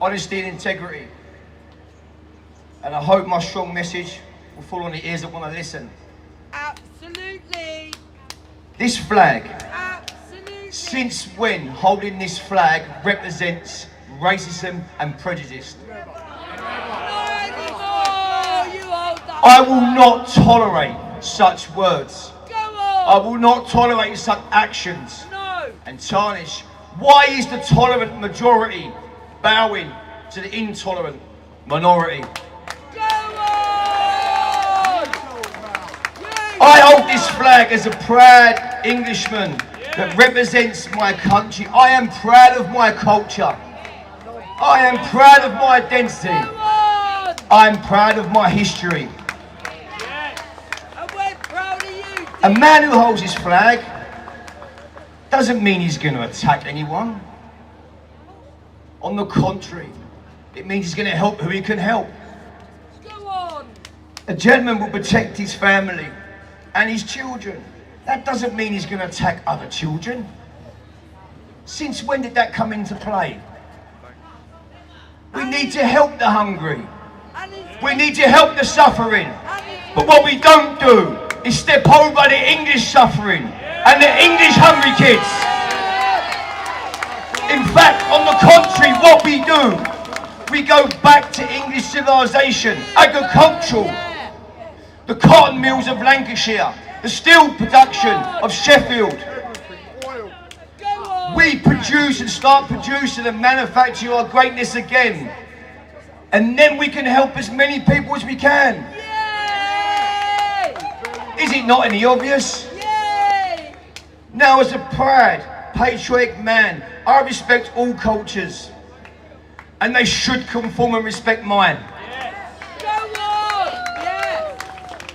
honesty and integrity. And I hope my strong message will fall on the ears that want to listen. Absolutely. This flag, Absolutely. since when holding this flag represents racism and prejudice? I will not tolerate such words. I will not tolerate such actions and tarnish. Why is the tolerant majority bowing to the intolerant minority? I hold this flag as a proud Englishman that represents my country. I am proud of my culture. I am proud of my identity. I am proud of my history. A man who holds his flag doesn't mean he's going to attack anyone. On the contrary, it means he's going to help who he can help. A gentleman will protect his family and his children. That doesn't mean he's going to attack other children. Since when did that come into play? We need to help the hungry. We need to help the suffering. But what we don't do is step over the English suffering and the English hungry kids. In fact, on the contrary, what we do, we go back to English civilization, agricultural, the cotton mills of Lancashire, the steel production of Sheffield. We produce and start producing and manufacture our greatness again. And then we can help as many people as we can. Is it not any obvious? Now, as a proud, patriotic man, I respect all cultures. And they should conform and respect mine.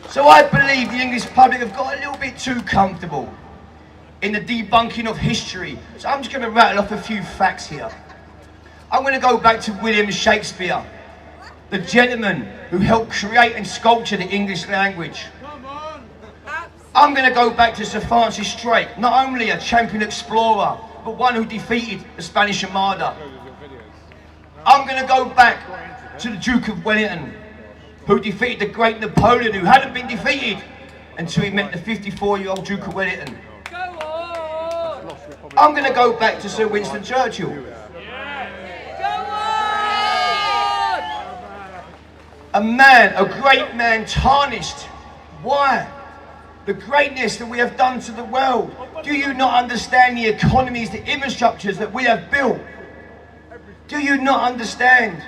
So I believe the English public have got a little bit too comfortable in the debunking of history. So I'm just going to rattle off a few facts here. I'm going to go back to William Shakespeare, the gentleman who helped create and sculpture the English language. I'm going to go back to Sir Francis Drake, not only a champion explorer, but one who defeated the Spanish Armada. I'm going to go back to the Duke of Wellington, who defeated the great Napoleon, who hadn't been defeated until he met the 54-year-old Duke of Wellington. I'm going to go back to Sir Winston Churchill. A man, a great man, tarnished. Why? The greatness that we have done to the world. Do you not understand the economies, the infrastructures that we have built? Do you not understand?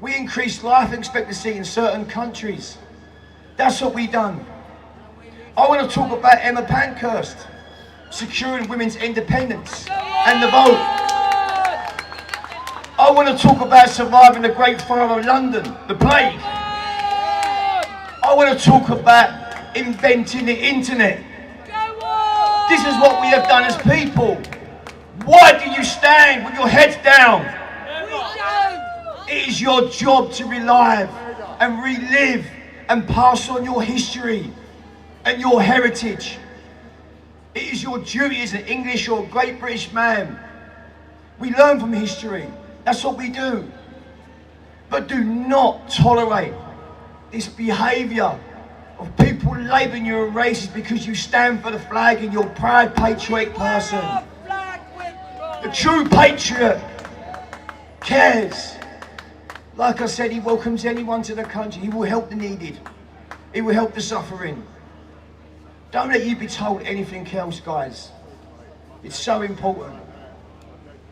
We increased life expectancy in certain countries. That's what we've done. I want to talk about Emma Pankhurst, securing women's independence and the vote. I want to talk about surviving the Great Fire of London, the plague. I want to talk about inventing the internet. This is what we have done as people. Why do you stand with your heads down? It is your job to relive and relive and pass on your history and your heritage. It is your duty as an English or Great British man. We learn from history. That's what we do. But do not tolerate this behaviour of people labelling you a racist because you stand for the flag and you're a proud patriotic person. The true patriot cares. Like I said, he welcomes anyone to the country. He will help the needed. He will help the suffering. Don't let you be told anything else, guys. It's so important.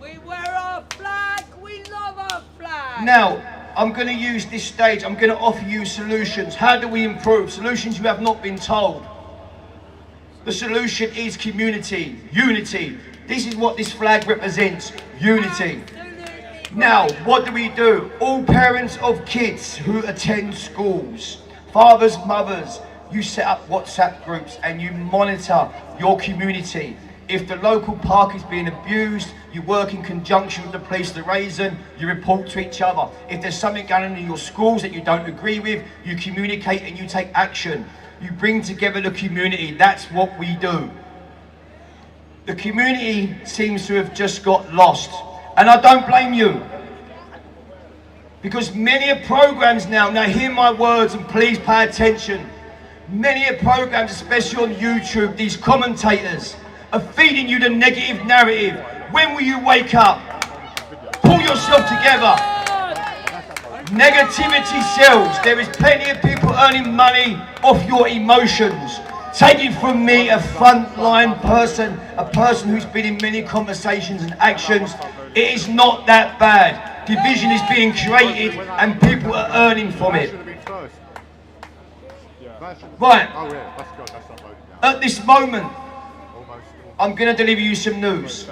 We wear our flag, we love our flag. Now, I'm going to use this stage, I'm going to offer you solutions. How do we improve? Solutions you have not been told. The solution is community, unity. This is what this flag represents, unity. Now, what do? All parents of kids who attend schools, fathers, mothers, you set up WhatsApp groups and you monitor your community. If the local park is being abused, you work in conjunction with the police, the Raisin, you report to each other. If there's something going on in your schools that you don't agree with, you communicate and you take action. You bring together the community. That's what we do. The community seems to have just got lost. And I don't blame you. Because many of programs now hear my words and please pay attention. Many of programs, especially on YouTube, these commentators are feeding you the negative narrative. When will you wake up? Pull yourself together. Negativity sells. There is plenty of people earning money off your emotions. Take it from me, a frontline person, a person who's been in many conversations and actions. It is not that bad. Division is being created and people are earning from it. Right. At this moment, I'm going to deliver you some news.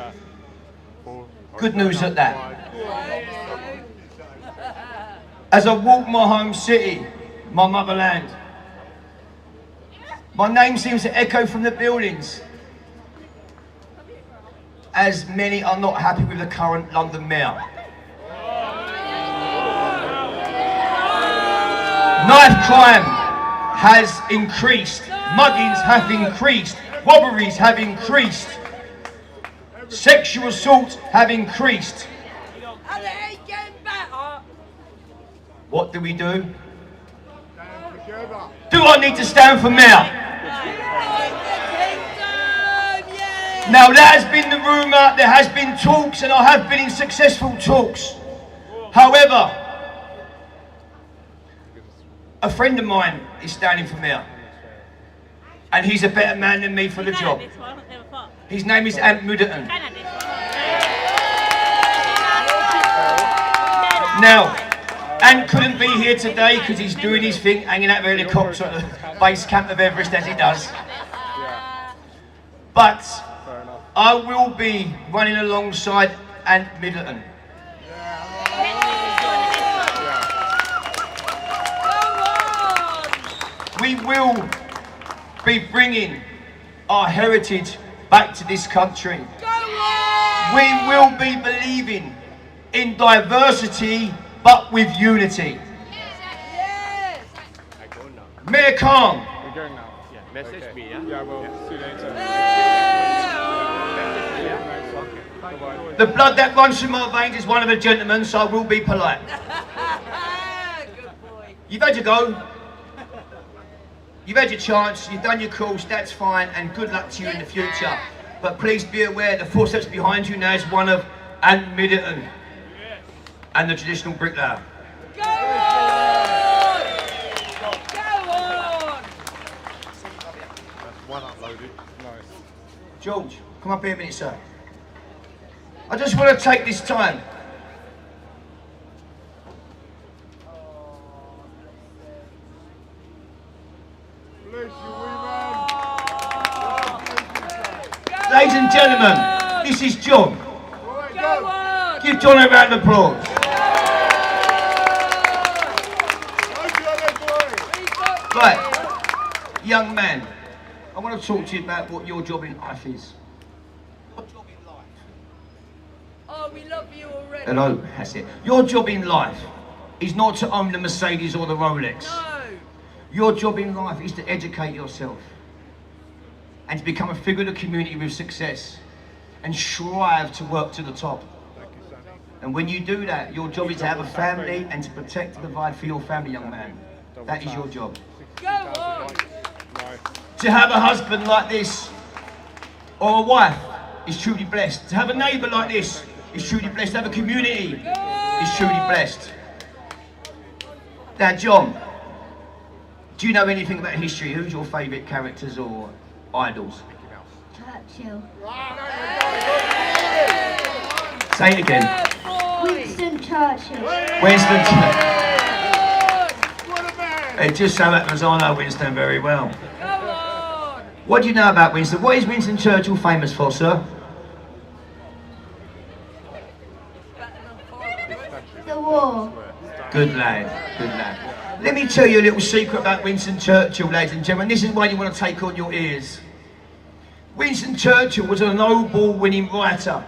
Good news at that. As I walk my home city, my motherland, my name seems to echo from the buildings, as many are not happy with the current London Mayor. Knife crime has increased, muggings have increased, robberies have increased, sexual assaults have increased. And it ain't getting better. What do? Do I need to stand for mayor? Now that has been the rumour, there has been talks and I have been in successful talks. However, a friend of mine is standing for mayor. And he's a better man than me for the job. His name is Ant Middleton. Now, Ant couldn't be here today because he's doing his thing, hanging out of a helicopter at the base camp of Everest as he does. But I will be running alongside Ant Middleton. We will be bringing our heritage back to this country. We will be believing in diversity but with unity. Mayor Khan, We're going now. Message me, yeah? Yeah, well, see you later. the blood that runs through my veins is one of a gentleman, so I will be polite. You've had your go. You've had your chance, you've done your course, that's fine, and good luck to you in the future. But please be aware, the footsteps behind you now is one of Ant Middleton and the traditional bricklayer. Go on! Go on! One uploaded. Nice. George, come up here a minute, sir. I just want to take this time. Ladies and gentlemen, this is John. Give John a round of applause. Right, young man, I want to talk to you about what your job in life is. Your job in life. Oh, we love you already. Hello, that's it. Your job in life is not to own the Mercedes or the Rolex. No. Your job in life is to educate yourself and to become a figure of the community with success and strive to work to the top. And when you do that, your job is to have a family and to protect and provide for your family, young man. That is your job. Go on! To have a husband like this or a wife is truly blessed. To have a neighbour like this is truly blessed. To have a community is truly blessed. Now, John, do you know anything about history? Who's your favourite characters or idols? Churchill. Say it again. Winston Churchill. Winston Churchill. It just so happens I know Winston very well. What do you know about Winston? What is Winston Churchill famous for, sir? The war. Good lad, good lad. Let me tell you a little secret about Winston Churchill, ladies and gentlemen. This is why you want to take on your ears. Winston Churchill was a Nobel-winning writer.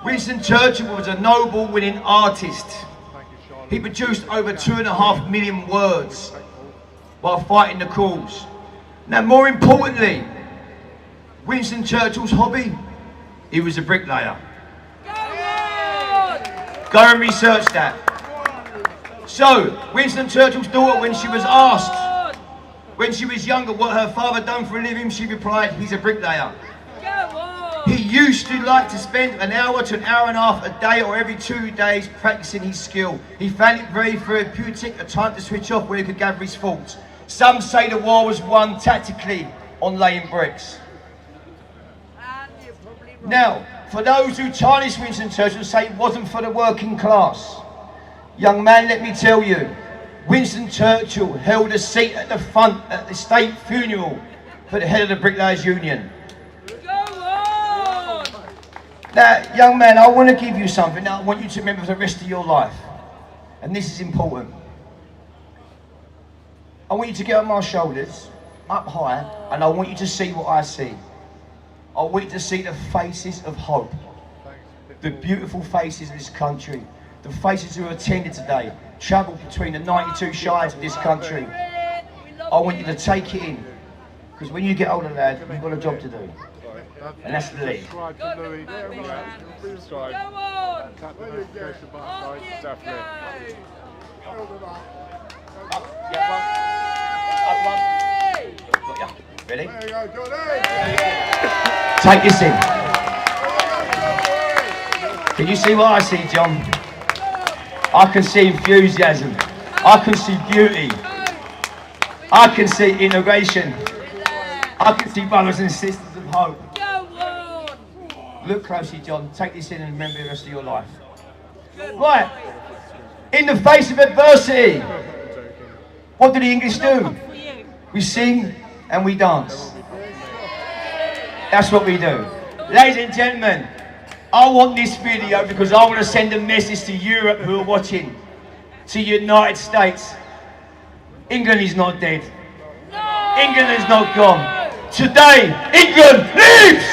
Winston Churchill was a Nobel-winning artist. He produced over 2.5 million words while fighting the cause. Now, more importantly, Winston Churchill's hobby, he was a bricklayer. Go and research that. So, Winston Churchill's daughter, when she was asked, when she was younger, what her father done for a living, she replied, he's a bricklayer. He used to like to spend an hour to an hour and a half a day or every 2 days practicing his skill. He found it very therapeutic, a time to switch off where he could gather his thoughts. Some say the war was won tactically on laying bricks. Now, for those who tarnish Winston Churchill, say it wasn't for the working class. Young man, let me tell you, Winston Churchill held a seat at the front at the state funeral for the head of the Bricklayers Union. Now, young man, I want to give you something that I want you to remember for the rest of your life. And this is important. I want you to get on my shoulders, up high, and I want you to see what I see. I want you to see the faces of hope. The beautiful faces of this country. The faces who attended today, travelled between the 92 shires of this country. I want you to take it in. Because when you get older, lad, you've got a job to do. And that's the lead. Go on! Tap the notification button, guys, definitely. Up, yeah, one. Got ya. Ready? There you go, Johnny! Take this in. Can you see what I see, John? I can see enthusiasm. I can see beauty. I can see integration. I can see brothers and sisters of hope. Look closely, John. Take this in and remember the rest of your life. Right. In the face of adversity, what do the English do? We sing and we dance. That's what we do. Ladies and gentlemen, I want this video because I want to send a message to Europe who are watching, to the United States. England is not dead. England is not gone. Today, England lives!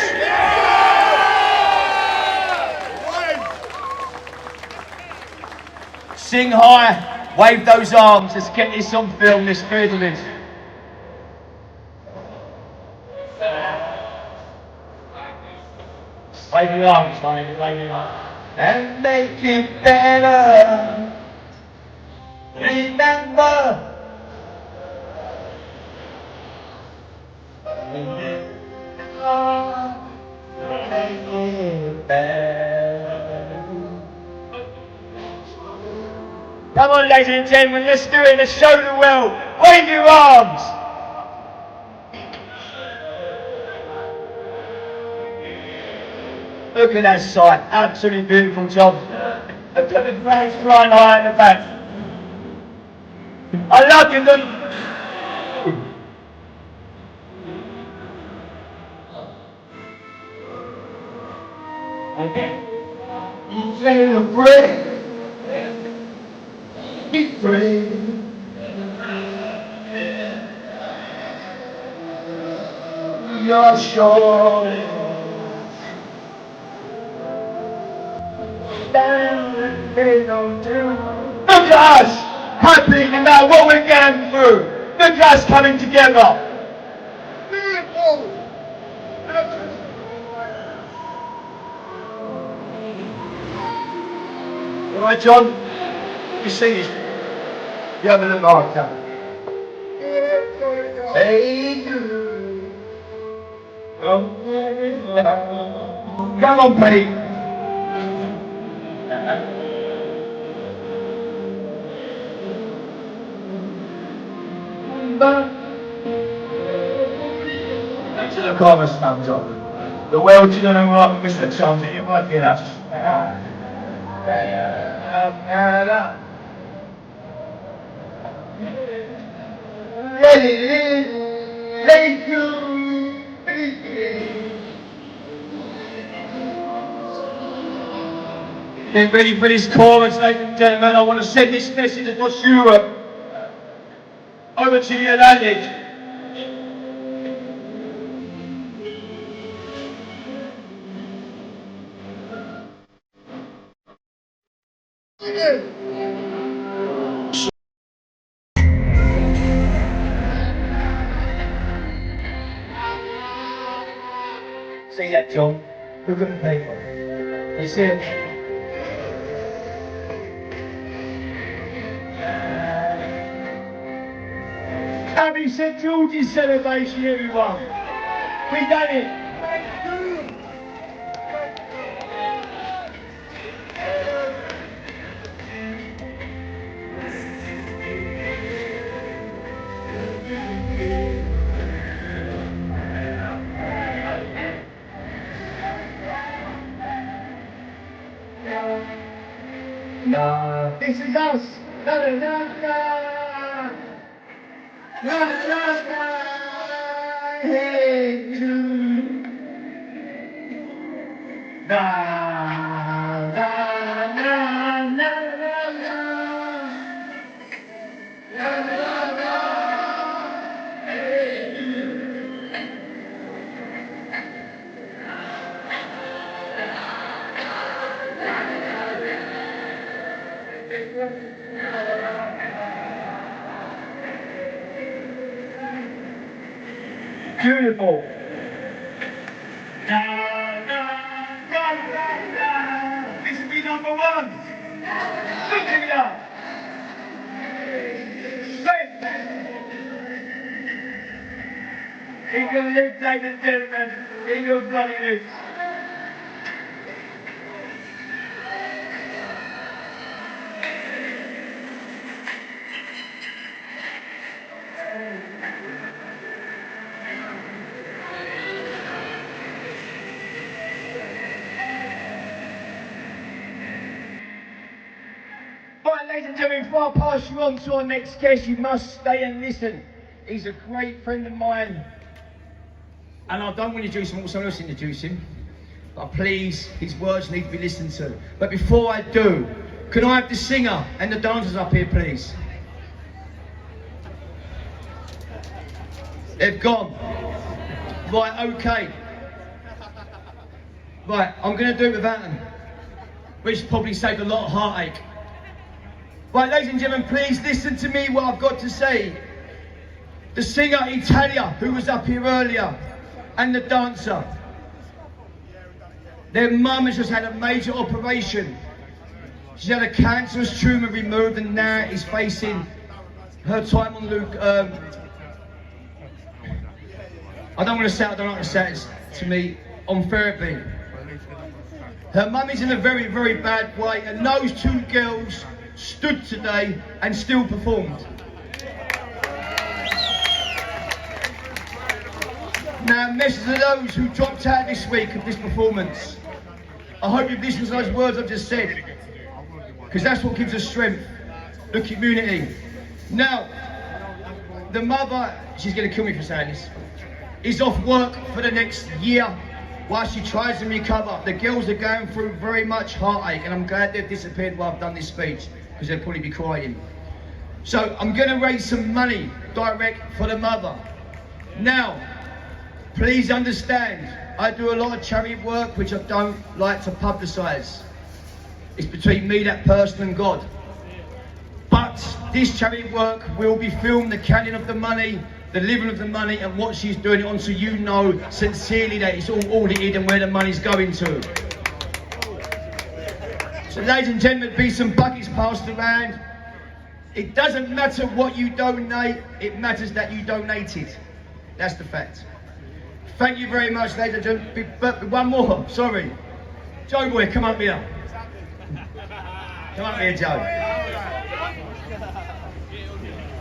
Sing high, wave those arms, let's get this on film, this privilege. Wave your arms, wave your arms. And make it better. Remember. Make it better. Come on, ladies and gentlemen, let's do it. Let's show the world. Wave your arms. Look at that sight. Absolutely beautiful job. Look at the flags flying high in the back. I love you, look. Celebrate. Be brave. You're sure. Look at us, happy about what we're going through. Look at us coming together. All right, John. You see this? You have a little mark down. Hey, come on, Pete. Until the chorus comes on. The world you don't know what, Mr. John, it might be enough. Get ready for this chorus, ladies and gentlemen. I want to send this message across Europe, over to the Atlantic. See that, John? Look at the paper. You see it? Happy St. George's celebration, everyone. We done it. This is us. La la la la. La la la. Hey, Jude. La la la la la la. La la la. Hey, Jude. Beautiful. This will be number one. Sing it up. England lives, ladies and gentlemen. England bloody lives. Right, ladies and gentlemen, before I pass you on to our next guest, you must stay and listen. He's a great friend of mine, and I don't want to introduce him, I want someone else to introduce him. But please, his words need to be listened to. But before I do, can I have the singer and the dancers up here, please? They've gone. Right, okay. Right, I'm going to do it without them, which probably saved a lot of heartache. Right, ladies and gentlemen, please listen to me what I've got to say. The singer Italia, who was up here earlier, and the dancer. Their mum has just had a major operation. She's had a cancerous tumour removed and now is facing her time on Luke. I don't want to say it, I don't like to say it to me, on therapy. Her mum is in a very, very bad way, and those two girls stood today and still performed. Now, message to those who dropped out this week of this performance. I hope you've listened to those words I've just said, because that's what gives us strength, the community. Now, the mother, she's going to kill me for saying this, is off work for the next year while she tries to recover. The girls are going through very much heartache, and I'm glad they've disappeared while I've done this speech, because they'll probably be crying. So I'm going to raise some money direct for the mother. Now, please understand, I do a lot of charity work which I don't like to publicise. It's between me, that person, and God. But this charity work will be filmed, the counting of the money, the living of the money, and what she's doing it on, so you know sincerely that it's all audited and where the money's going to. So ladies and gentlemen, be some buckets passed around. It doesn't matter what you donate, it matters that you donated. That's the fact. Thank you very much, ladies and gentlemen. But one more, sorry. Joe boy, come up here. Come up here, Joe.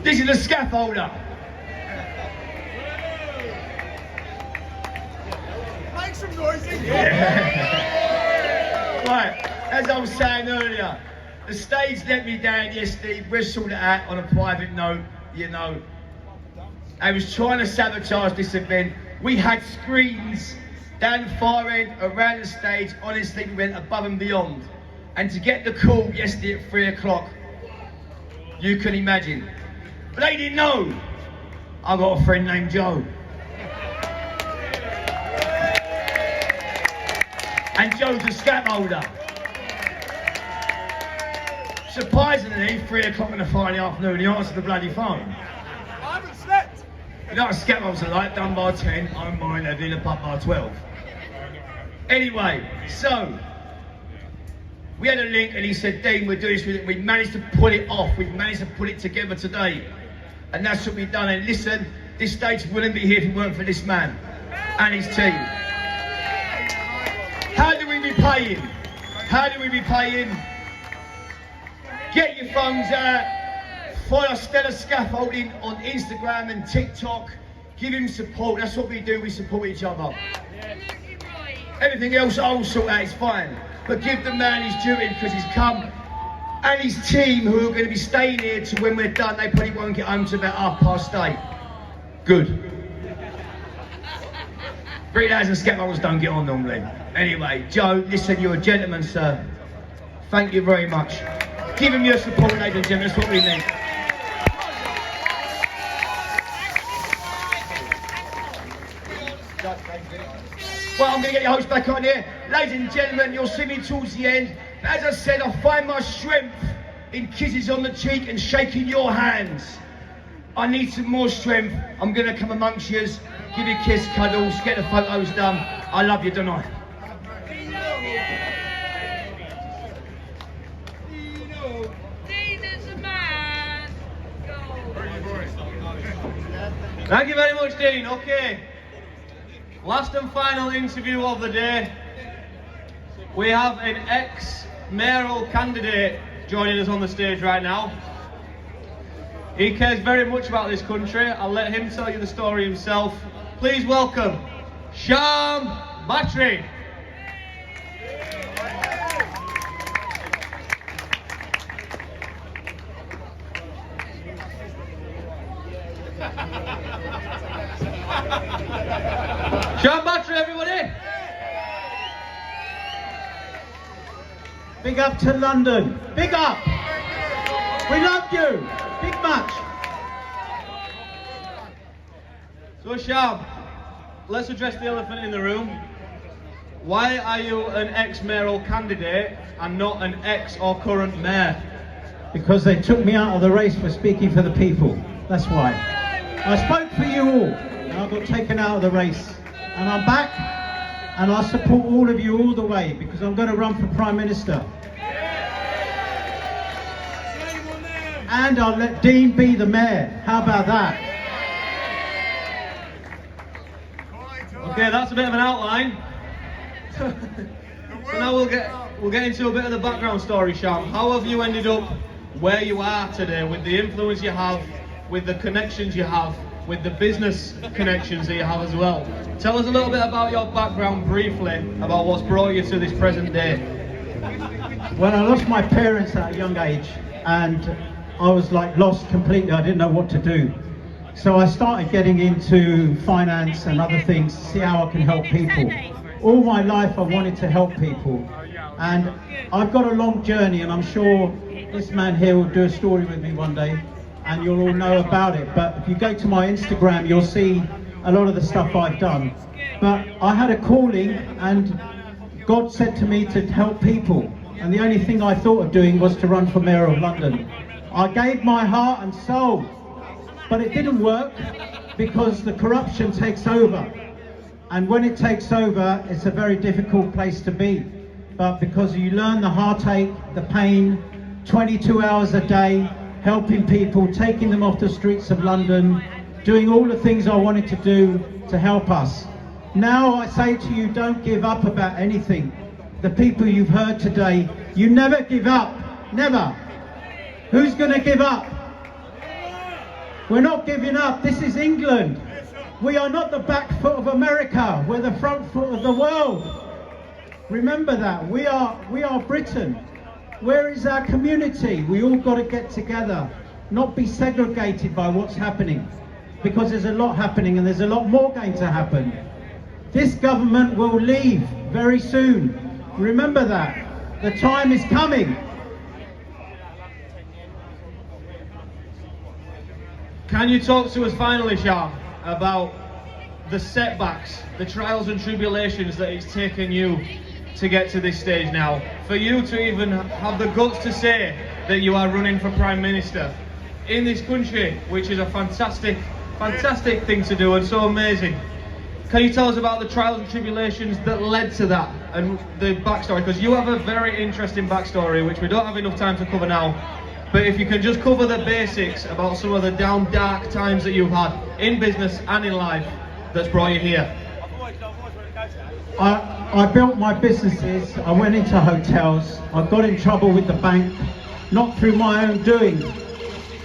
This is the scaffolder. Make some noise. Right, as I was saying earlier, the stage let me down yesterday, whistled it out on a private note, you know. I was trying to sabotage this event. We had screens down the far end, around the stage. Honestly, we went above and beyond. And to get the call yesterday at 3 o'clock, you can imagine. But they didn't know. I got a friend named Joe. And Joe's a scaffolder. Surprisingly, 3 o'clock on a Friday afternoon, he answered the bloody phone. I haven't slept. You know what scaffolders are like? Done by 10, home by 11, in a pub by 12. Anyway, so we had a link and he said, Dean, we're doing this with it. We managed to pull it off. We've managed to put it together today. And that's what we've done. And listen, this stage wouldn't be here if it weren't for this man and his team. How do we repay him? How do we repay him? Get your phones out. Follow Stella Scaffolding on Instagram and TikTok. Give him support. That's what we do. We support each other. Everything else I'll sort out is fine. But give the man his due because he's come. And his team who are going to be staying here to when we're done. They probably won't get home till about 8:30. Good. 3,000 scaffolders don't get on normally. Anyway, Joe, listen, you're a gentleman, sir. Thank you very much. Give him your support, ladies and gentlemen. That's what we need. Well, I'm going to get your host back on here. Ladies and gentlemen, you'll see me towards the end. As I said, I find my strength in kisses on the cheek and shaking your hands. I need some more strength. I'm going to come amongst you, give you a kiss, cuddles, get the photos done. I love you, don't I? Thank you very much, Dean. Okay. Last and final interview of the day. We have an ex-mayoral candidate joining us on the stage right now. He cares very much about this country. I'll let him tell you the story himself. Please welcome Sham Battery. Sham Battery, everybody! Big up to London. Big up! We love you! Big much! So Sham, let's address the elephant in the room. Why are you an ex-mayoral candidate and not an ex or current mayor? Because they took me out of the race for speaking for the people. That's why. I spoke for you all, and I got taken out of the race. And I'm back, and I support all of you all the way, because I'm going to run for Prime Minister. And I'll let Dean be the mayor. How about that? Okay, that's a bit of an outline. So now we'll get into a bit of the background story, Sham. How have you ended up where you are today, with the influence you have, with the connections you have, with the business connections that you have as well? Tell us a little bit about your background briefly, about what's brought you to this present day. Well, I lost my parents at a young age, and I was like lost completely. I didn't know what to do. So I started getting into finance and other things to see how I can help people. All my life I wanted to help people. And I've got a long journey, and I'm sure this man here will do a story with me one day, and you'll all know about it. But if you go to my Instagram, you'll see a lot of the stuff I've done. But I had a calling, and God said to me to help people. And the only thing I thought of doing was to run for Mayor of London. I gave my heart and soul, but it didn't work because the corruption takes over. And when it takes over, it's a very difficult place to be. But because you learn the heartache, the pain, 22 hours a day, helping people, taking them off the streets of London, doing all the things I wanted to do to help us. Now I say to you, don't give up about anything. The people you've heard today, you never give up, never. Who's going to give up? We're not giving up. This is England. We are not the back foot of America. We're the front foot of the world. Remember that. We are Britain. Where is our community? We all got to get together, not be segregated by what's happening, because there's a lot happening and there's a lot more going to happen. This government will leave very soon. Remember that. The time is coming. Can you talk to us finally, Sean, about the setbacks, the trials and tribulations that it's taken you to get to this stage now? For you to even have the guts to say that you are running for Prime Minister in this country, which is a fantastic thing to do and so amazing. Can you tell us about the trials and tribulations that led to that and the backstory? Because you have a very interesting backstory, which we don't have enough time to cover now. But if you can just cover the basics about some of the down dark times that you've had in business and in life that's brought you here. I built my businesses, I went into hotels, I got in trouble with the bank, not through my own doing,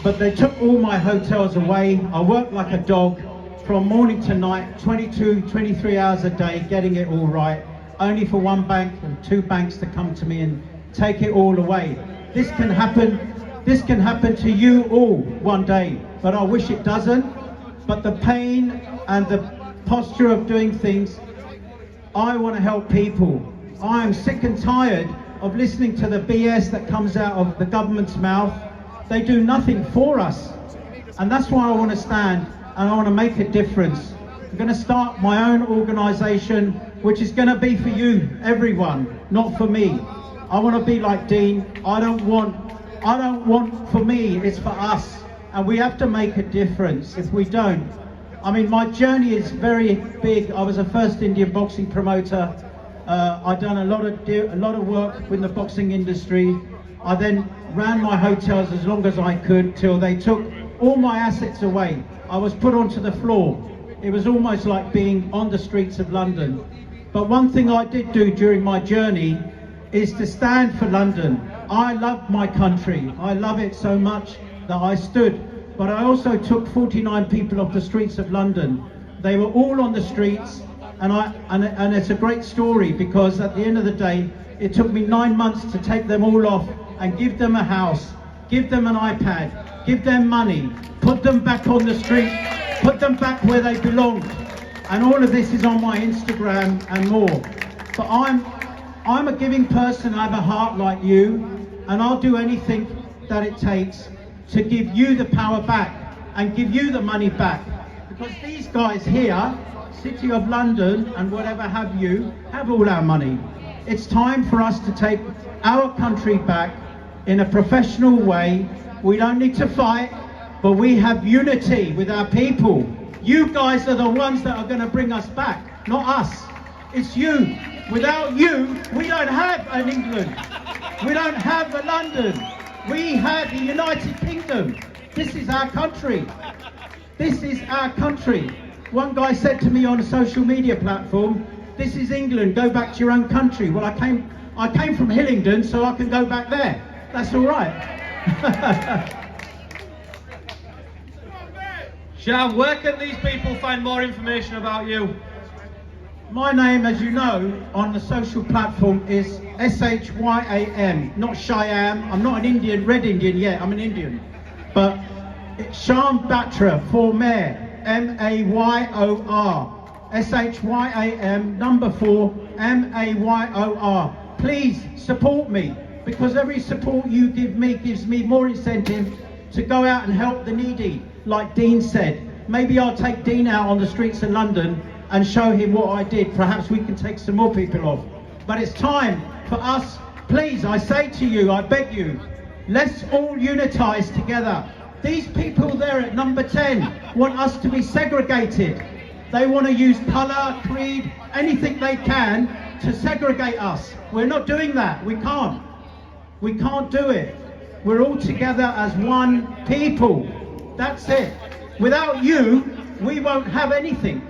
but they took all my hotels away. I worked like a dog from morning to night, 22, 23 hours a day, getting it all right, only for one bank and two banks to come to me and take it all away. This can happen to you all one day, but I wish it doesn't. But the pain and the posture of doing things, I want to help people. I am sick and tired of listening to the BS that comes out of the government's mouth. They do nothing for us. And that's why I want to stand and I want to make a difference. I'm going to start my own organisation, which is going to be for you, everyone, not for me. I want to be like Dean. I don't want for me, it's for us. And we have to make a difference. If we don't, I mean, my journey is very big. I was the first Indian boxing promoter. I've done a lot of work with the boxing industry. I then ran my hotels as long as I could till they took all my assets away. I was put onto the floor. It was almost like being on the streets of London. But one thing I did do during my journey is to stand for London. I love my country. I love it so much that I stood. But I also took 49 people off the streets of London. They were all on the streets, and it's a great story because at the end of the day, it took me 9 months to take them all off and give them a house, give them an iPad, give them money, put them back on the street, put them back where they belonged. And all of this is on my Instagram and more. But I'm a giving person. I have a heart like you, and I'll do anything that it takes to give you the power back and give you the money back. Because these guys here, City of London and whatever have you, have all our money. It's time for us to take our country back in a professional way. We don't need to fight, but we have unity with our people. You guys are the ones that are going to bring us back, not us. It's you. Without you, we don't have an England. We don't have a London. We have the United Kingdom. This is our country. This is our country. One guy said to me on a social media platform, "This is England, go back to your own country." Well, I came from Hillingdon, so I can go back there. That's all right. Sean, where can these people find more information about you? My name, as you know, on the social platform is SHYAM, not Shyam. I'm not an Indian, red Indian yet, I'm an Indian. But it's Shyam Batra for Mayor, MAYOR. SHYAM, number 4, MAYOR. Please support me, because every support you give me gives me more incentive to go out and help the needy, like Dean said. Maybe I'll take Dean out on the streets of London and show him what I did. Perhaps we can take some more people off. But it's time for us, please, I say to you, I beg you, let's all unitize together. These people there at number 10 want us to be segregated. They want to use colour, creed, anything they can to segregate us. We're not doing that, we can't. We can't do it. We're all together as one people. That's it. Without you, we won't have anything.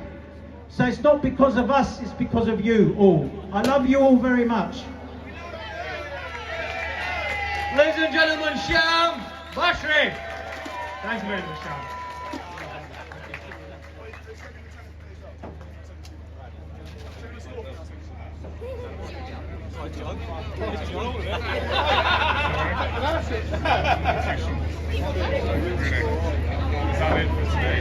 So it's not because of us, it's because of you all. I love you all very much. Ladies and gentlemen, Shyam Batra. Thank you very much, Shyam. Is that it for today?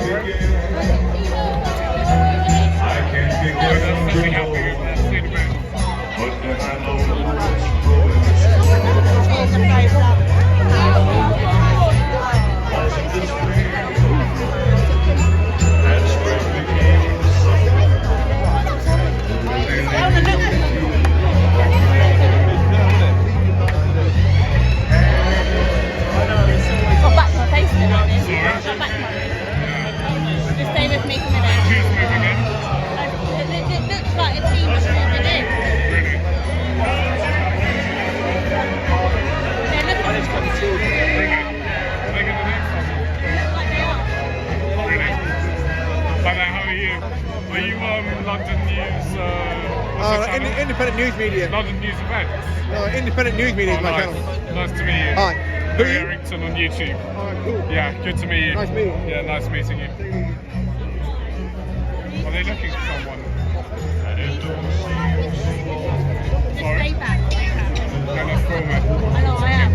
Got back to my face a bit like this. Got back to my face. Just stay with me for a minute. It looks like a team is moving in. Yeah, look at this coming through. How are you? Are you London News? Independent news media. London News Events? No, Independent news media is my nice. channel. Nice to meet you. Hi. Who are Louis you? Errington on YouTube. Alright, cool. Yeah, good to meet you. Nice meeting you. Yeah, nice meeting you. Are they looking for someone? Sorry? Stay back. No, let's film it. I know, I am.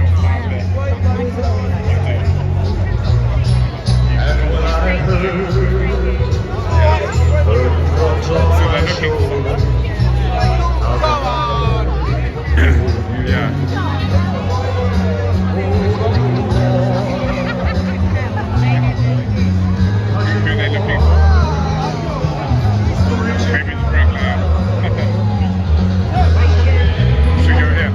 So they're looking for someone. Yeah. Who are they looking for? Maybe the bricklayer. Should we go here?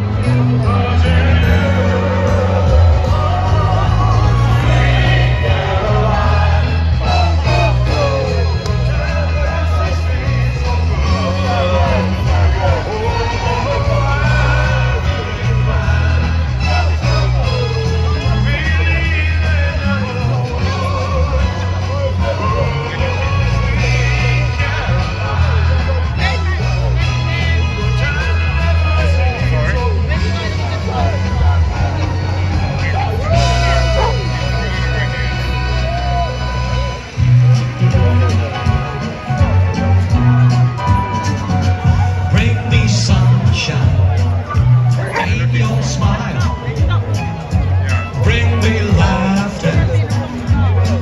Bring me sunshine, bring your smile, bring me laughter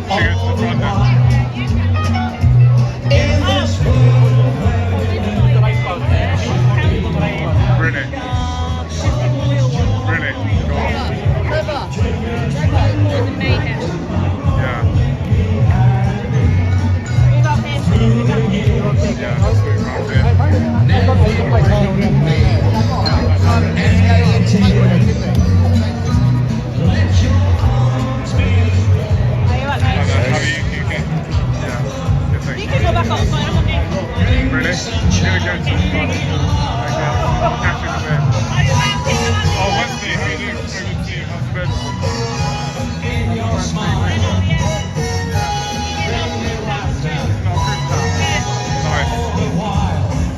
all the while. In this world where we live, there should be more happiness. Really? Go on. Yeah, let's move around here. How are you? You okay? Yeah. Good, thank You can go back outside, I'm on here. Really? You're gonna go to the front. Okay. I'll catch you in a bit. Oh, Wednesday, how are you doing? So good to see you. How's it been?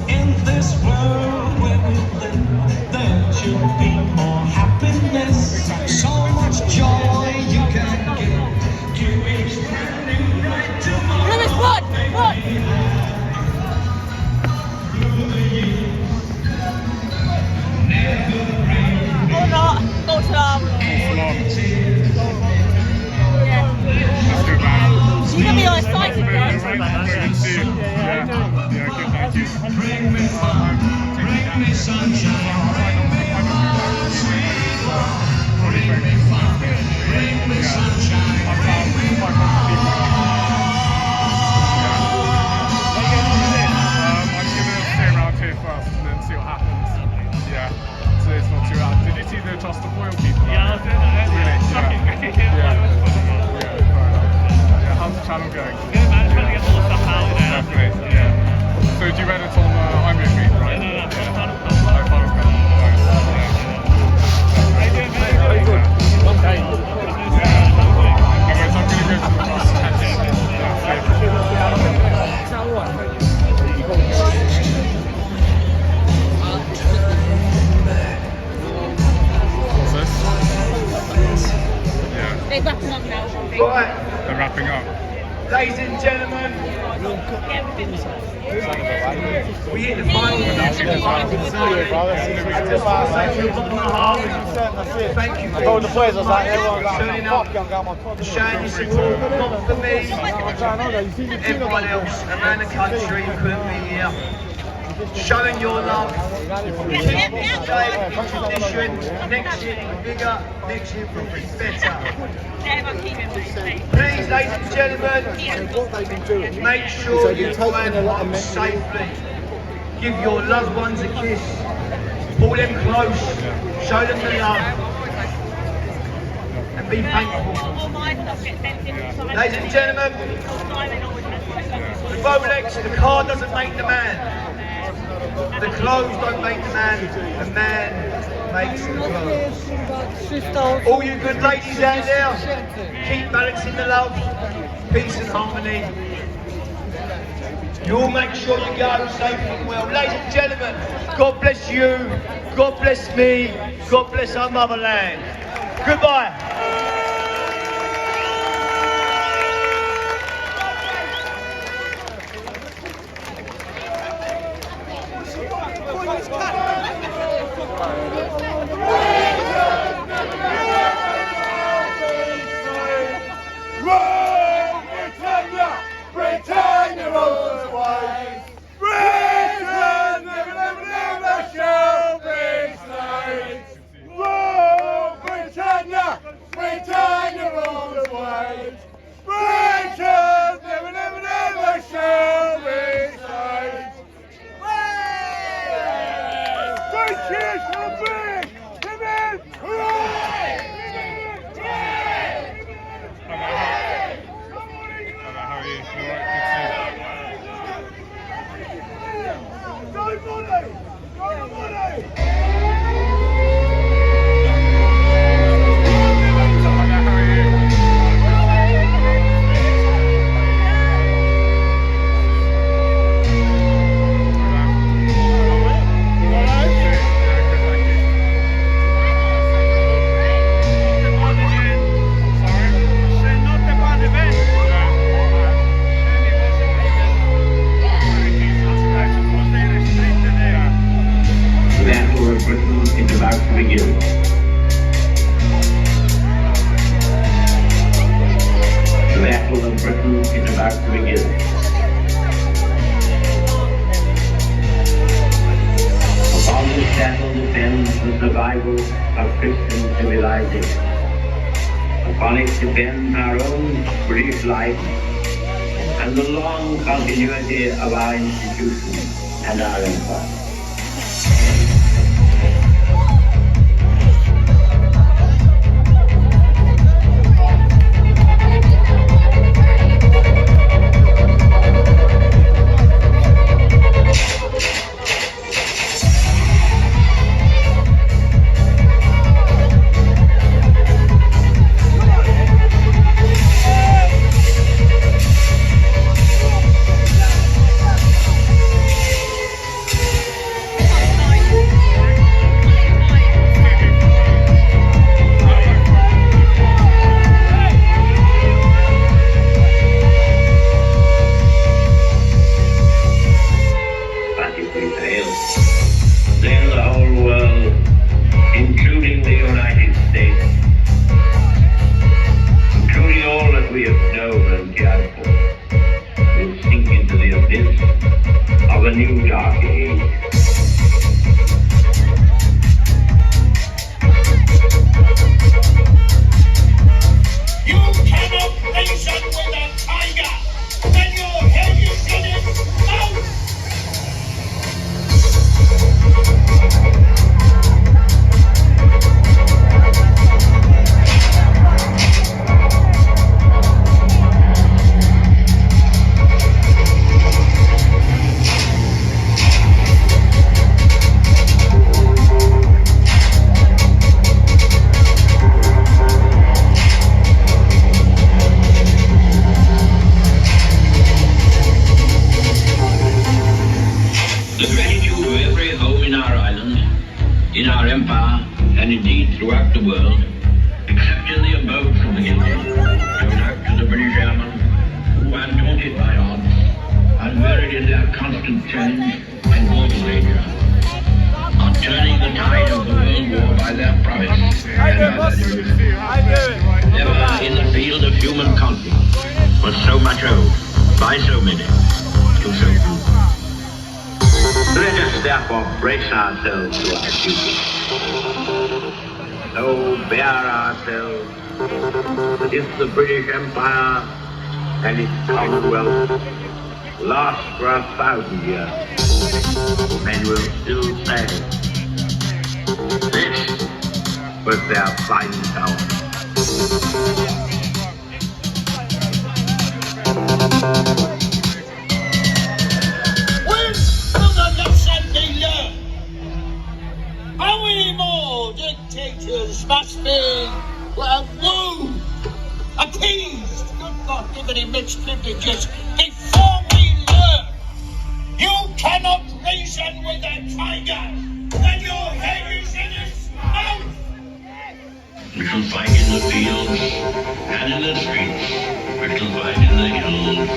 In this world where we live, there should be more happiness. So much joy you can give each brand new night tomorrow. Lewis, what? Or not. Go to You're gonna be on site again. Bring me fun, bring me sunshine, bring me bring me fun, bring me sunshine, bring me I'm gonna stay around here first and then see what happens. Yeah, so it's not too bad. Did you see the Trust of Oil people? Yeah, I was doing that. Really? Yeah. How's the channel going? Good man, trying to get all the stuff out there. Definitely, yeah. So do you edit on iMovie? We hit the final. Thank you. I told the players, I was like, everyone's like, Turning fuck, up, I'm going my fucking showing your support, not for me, everyone else around the country who couldn't be here. Showing your love. Keep staying tradition. Next year it'll be bigger. Next year will be better. Please, ladies and gentlemen, make sure you land home safely. Give your loved ones a kiss. Pull them close. Show them the love. And be thankful. Ladies and gentlemen, the Rolex, the car doesn't make the man. The clothes don't make the man makes the clothes. All you good ladies out there, keep balancing the love, peace and harmony. You all make sure you go safe and well. Ladies and gentlemen, God bless you, God bless me, God bless our motherland. Goodbye. Britannia rolls away. Britain never shall be slaves. Whoa, Britannia rolls away. Britain never shall be slaves. Three cheers for the British! Come in! Hooray! Upon it depends our own British life and the long continuity of our institutions and our empire. Then the whole world, including the United States, including all that we have known and cared for, will sink into the abyss of a new dark age. You cannot reason with a tiger. When your head is in its mouth. The gratitude of every home in our island, in our empire, and indeed throughout the world, except in the abodes of the guilty, goes out to the British airmen who, undaunted by odds, in their constant change and nomenclature, are turning the tide of the world war by their promise and by their delusion. Never in the field of human conflict was so much owed by so many to so few. Let us therefore brace ourselves to our duty. So bear ourselves that if the British Empire and its Commonwealth last for 1,000 years, men will still say, this was their finest hour. When will the lesson be learned? How many more dictators must be wooed, appeased, good God, given him mixed privileges before we learn? You cannot reason with a tiger when your head is in its mouth. We shall fight in the fields and in the streets. We shall fight in the hills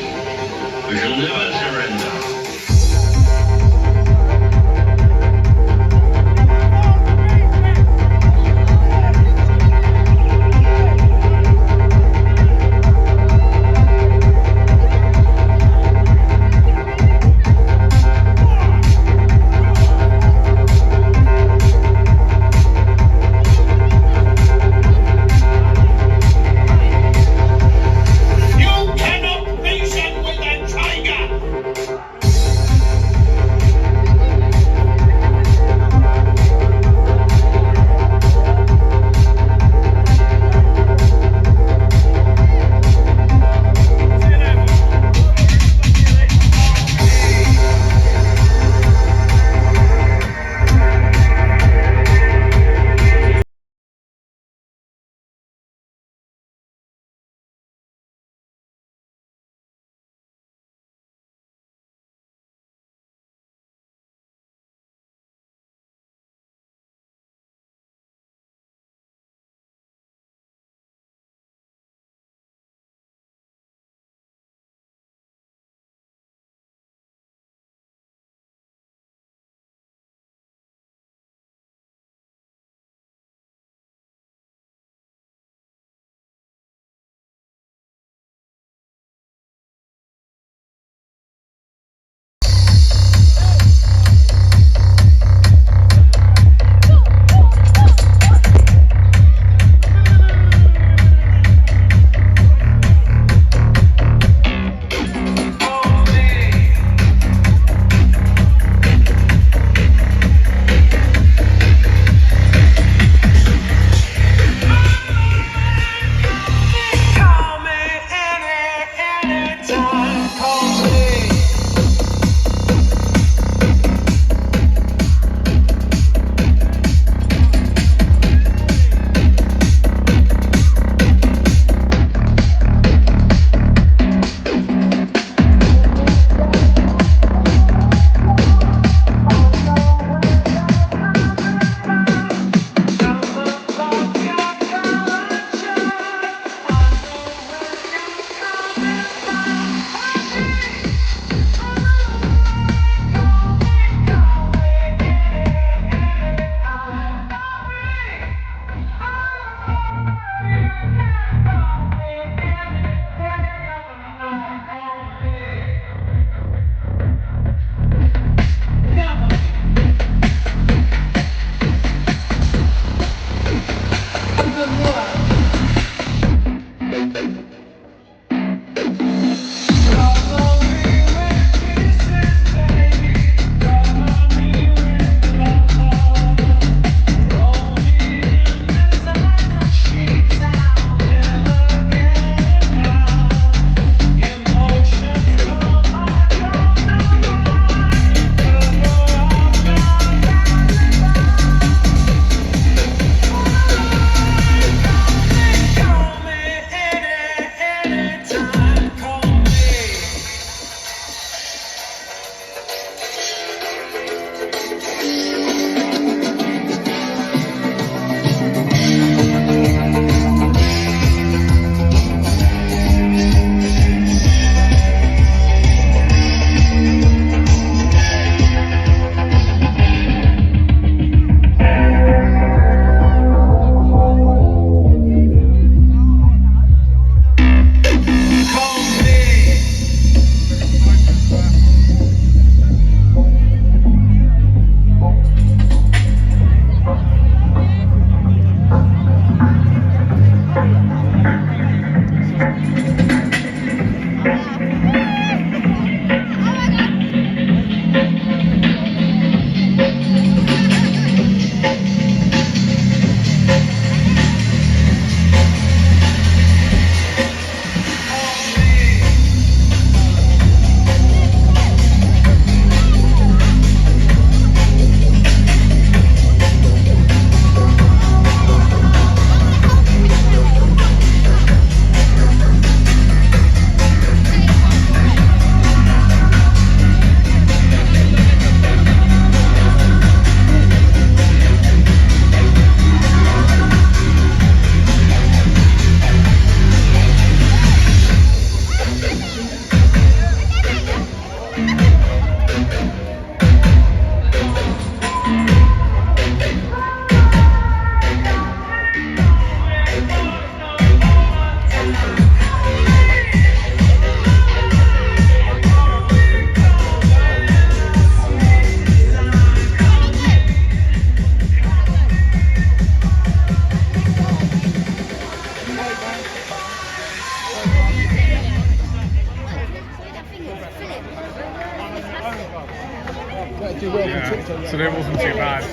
Yeah, today wasn't too bad.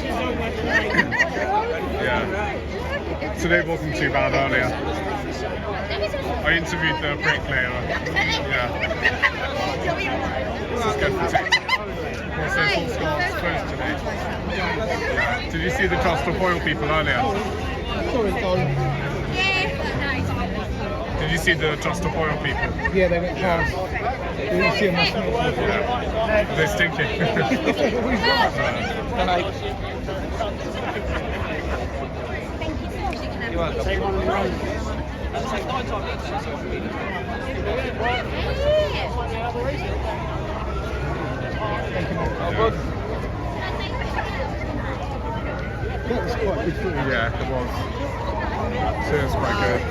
Yeah, today wasn't too bad earlier. I interviewed the bricklayer. Yeah. This is good for tips. Also, full scars closed today. Yeah. Did you see the Just Stop Oil people earlier? Did you see the Just Stop Oil people? Yeah, they went past. Did you see them last night? Yeah. They're stinking. You're welcome. Take one on the road. That was quite good footage. Yeah, it was. So it was quite good.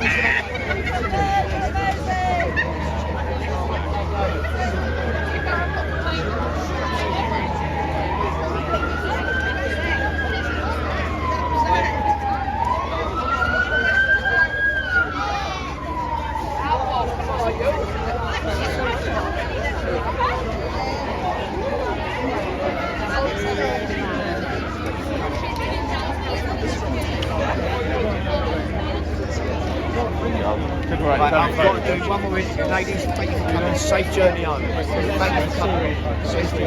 Right, I've got to do one more interview. Ladies, thank you for coming. Safe journey home. Thank you for coming. Safe journey.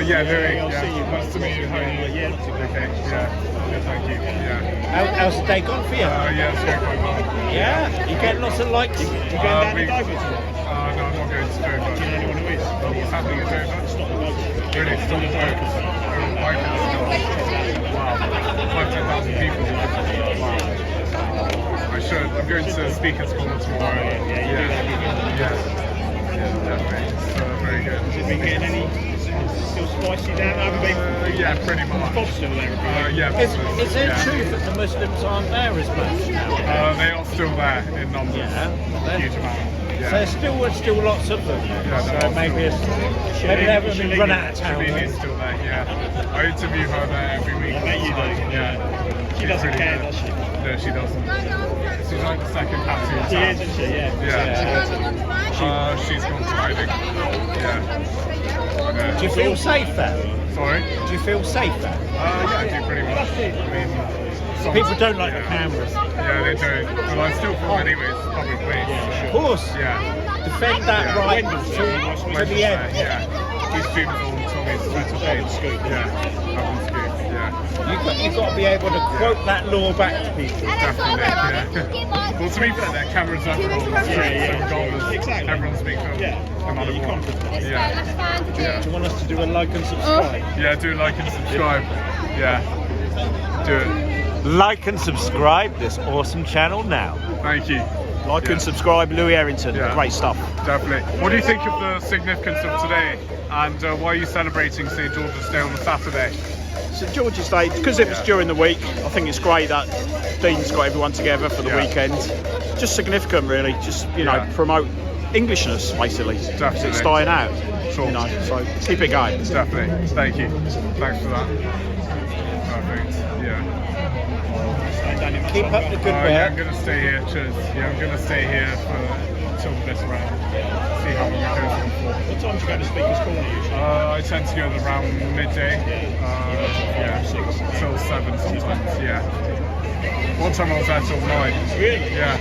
Yeah, Louis. Yeah, nice to meet you. How are you? Yeah, not too bad. Okay, yeah, thank you. Yeah. How's the day gone for you? Yeah, it's going quite well. Yeah? You getting lots of likes? You going down to Dover today? No, I'm not going to Dover. Do you know anyone who is? What's happening in Dover? It's not the Dover. Really? It's not the Dover. Wow. 5,000 people. Wow. I should. I'm going to speak at Scotland tomorrow. Yeah, definitely. So very good. Has it been getting any still spicy down? Haven't been? Yeah, pretty much. Bob's still there. Yeah. Is it true that the Muslims aren't there as much now? They are still there in numbers. Yeah. Huge amount. Yeah. So there's still lots of them. Yeah, so maybe they haven't been run out of town. Shalini's still there, yeah. I interview her there every week. I bet you do. Yeah. She doesn't care, does she? No, she doesn't. She's like the second tattoo in She town. is, isn't she? Yeah. She's gone to hiding. Yeah. Do you feel safe there? Sorry? Do you feel safe there? Yeah, I do pretty much. I mean, people don't like the cameras. Yeah, they do. But I still film anyways, public place. Of course. Yeah. Defend that right to the end. Yeah. These students on Tommy's Twitter page. Yeah. Urban Scoop. Yeah. You've got to be able to quote that law back to people. Definitely. Yeah. Well, to be fair, there are cameras everywhere on the streets and goals. Exactly. Everyone's being filmed. No matter what. Yeah. Do you want us to do a like and subscribe? Yeah, do like and subscribe. Yeah. Do it. Like and subscribe this awesome channel now. Thank you. Like and subscribe, Louis Errington. Yeah. Great stuff. Definitely. What do you think of the significance of today? And why are you celebrating St. George's Day on the Saturday? St George's Day, because it was during the week, I think it's great that Dean's got everyone together for the weekend. Just significant, really. Just, you know, promote Englishness, basically. Definitely. It's dying out. Sure. You know, so keep it going. Definitely. Thank you. Thanks for that. Perfect. Yeah. Keep up the good work. Yeah, I'm going to stay here. Cheers. Yeah, I'm going to stay here until this round. See how long it goes on for. What time do you go to Speaker's Corner usually? I tend to go around midday. Yeah, 6 till 7 sometimes. Yeah. One time I was there till 9. Really? Yeah.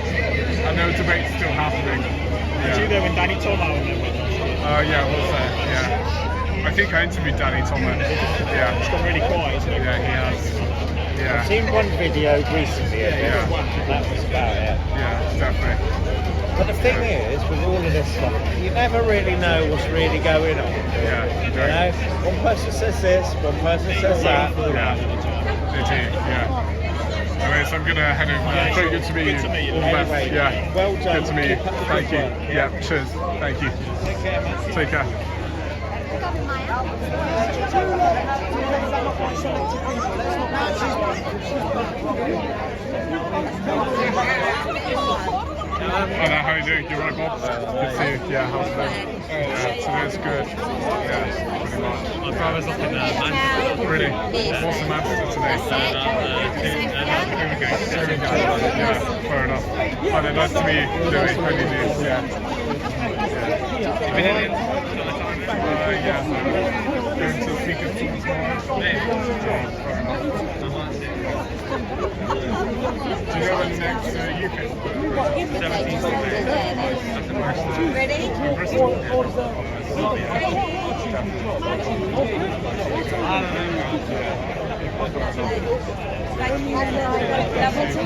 I know debate's still happening. Did you there when Danny Tomo and them went last year? Yeah, I was there. Yeah. I think I interviewed Danny Tomo. Yeah. It's gone really quiet, isn't it? Yeah, he has. Yeah. I've seen one video recently. That was about it. Yeah, definitely. But the thing is, with all of this stuff, you never really know what's really going on. Yeah, you know, one person says this, one person says that. Yeah, they do. Yeah. Anyways, I'm gonna head over there. Very good to meet you. Good to meet you. All the best. Anyway, Yeah. well done. Good to meet you. Keep up the Thank good you. work. Yeah. Cheers. Thank you. Take care, man. Take care. Hello, how are you doing? You right, Bob? Good to see you. Yeah, how's it going? Yeah, today's good. Yeah, pretty much. My brother's up in Manchester. Really? What's in Manchester today? Yeah, fair enough. And then nice to meet you, Louis. How do you do? Yeah. Yeah. Going to speak of tomorrow. Fair enough. Do you know when the next UK? 17th of May. Ready?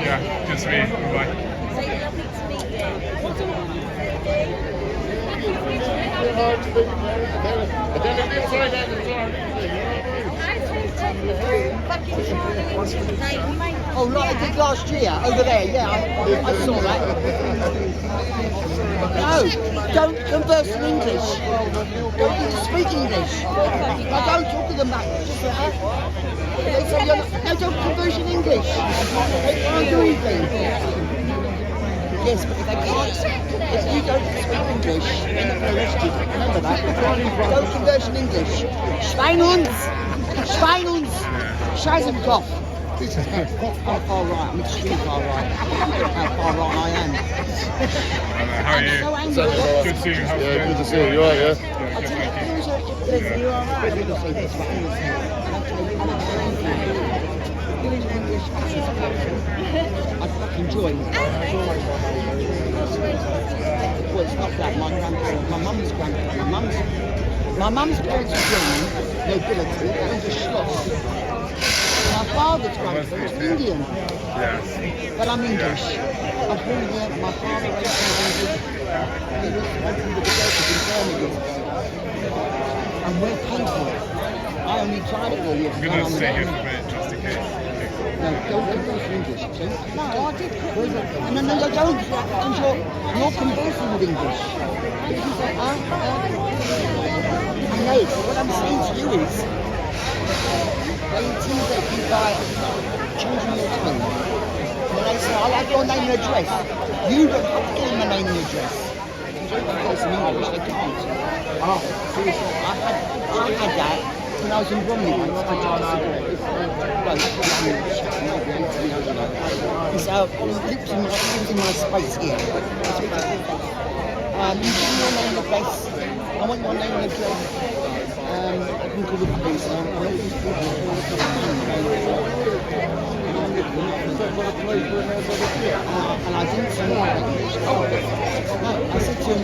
Yeah, good to meet you. Bye. Oh, like I did last year, over there, yeah, I saw that. No, don't converse in English. Don't speak English. I don't talk to them that. They say, no, don't converse in English. They can't do anything. Yes, but if they can't, if you don't speak English, they're not going to arrest you. Remember that. Don't converse in English. Schweinhund! Schweinhund! Scheißenkopf! I'm far right, I'm extremely far right. Look how far right I am. How are you? So angry. Good to see you. Yeah, good to see you. You alright, yeah? You are right. I fucking join. Well, it's not that. My mum's grandparents. My mum's parents were German, nobility, and a Schloss. My father's grandfather was Indian. Yes. But I'm English. I was born here. My father raised me in England. He was from the Celtic in Birmingham. And we're paid for it. I only tried it for years. I'm going to stay here for a minute just in case. No, don't converse in English, see? No, I did. No, don't. Because you're conversing with English. If you say, no, what I'm saying to you is, they intimidate you by changing your tone. When they say, I'll have your name and address, you don't have to give them a name and address. If you don't converse in English, they can't. Oh, seriously, I had that. When I was in Bromley once, I took a cigarette with and so it was in my space here. You give me your name and address. I want your name and address. I can call the police. And I didn't say English. No, I said to him,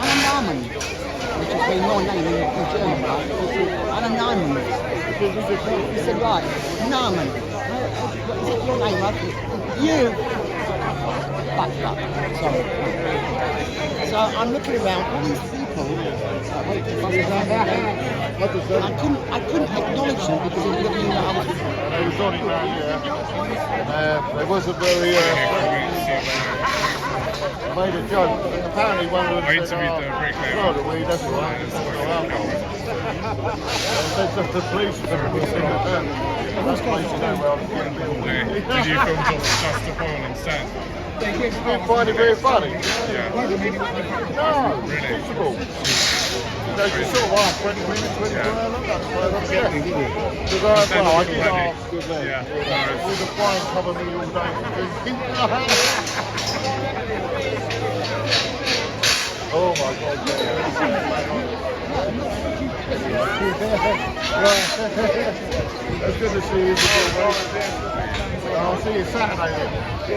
I'm Norman. Which has been your name in German, right? Alan Nyman. He said, right, Nyman. What is it your name, right? You. Sorry. So I'm looking around, all these people. I couldn't acknowledge them because they were looking at other people. They was on it round here. They wasn't very... made a joke. Apparently one of them said, well, the weed doesn't like it. The police have been in the van. Did you film just to phone instead? You find it very funny? Yeah. No, it's possible. You sort of ask 20 minutes when you're that's why I'm getting it. Because I did ask with them. All the flying cover me all day. Oh my God. It's good to see you. I'll see you Saturday then. You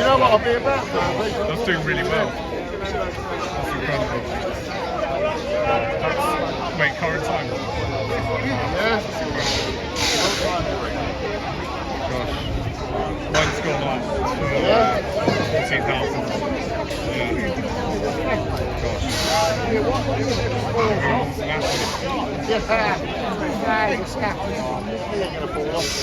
know what I'll be about now? That's doing really well. That's incredible. Wait, current time? Yeah. Gosh. Mine's gone up. 14,000. Yeah. Gosh.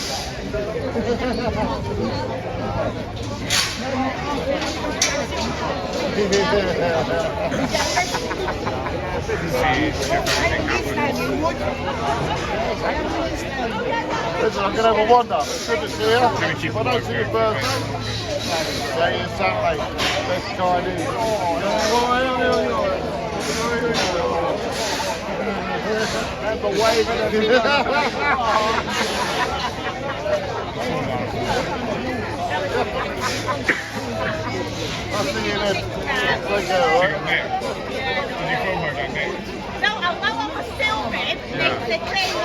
Listen, I'm going to have a wander. It's good to see you. If I don't see you Thursday, say it's Saturday. Best Chinese. And the waving at me. I'll see you then. Take care, alright? Did you film her that day? No, I was filming. They claim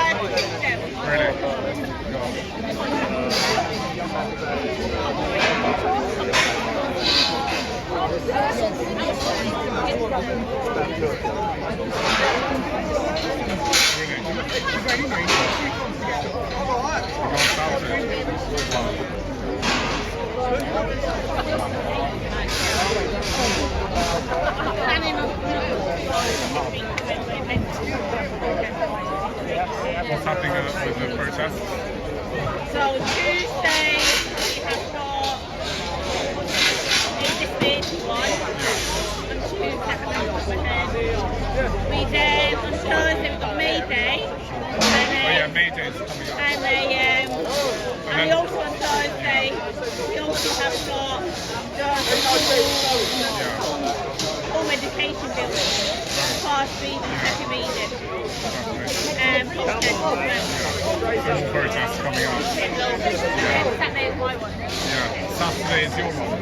What's happening with the protest? So Tuesday we have got this one on Tuesday. We then on Thursday we've got May Day. And May Day's coming up. And we also on Thursday we also have got all medication bills, past reading, second reading. Protest coming up. Saturday is my one. Yeah, Saturday is your one.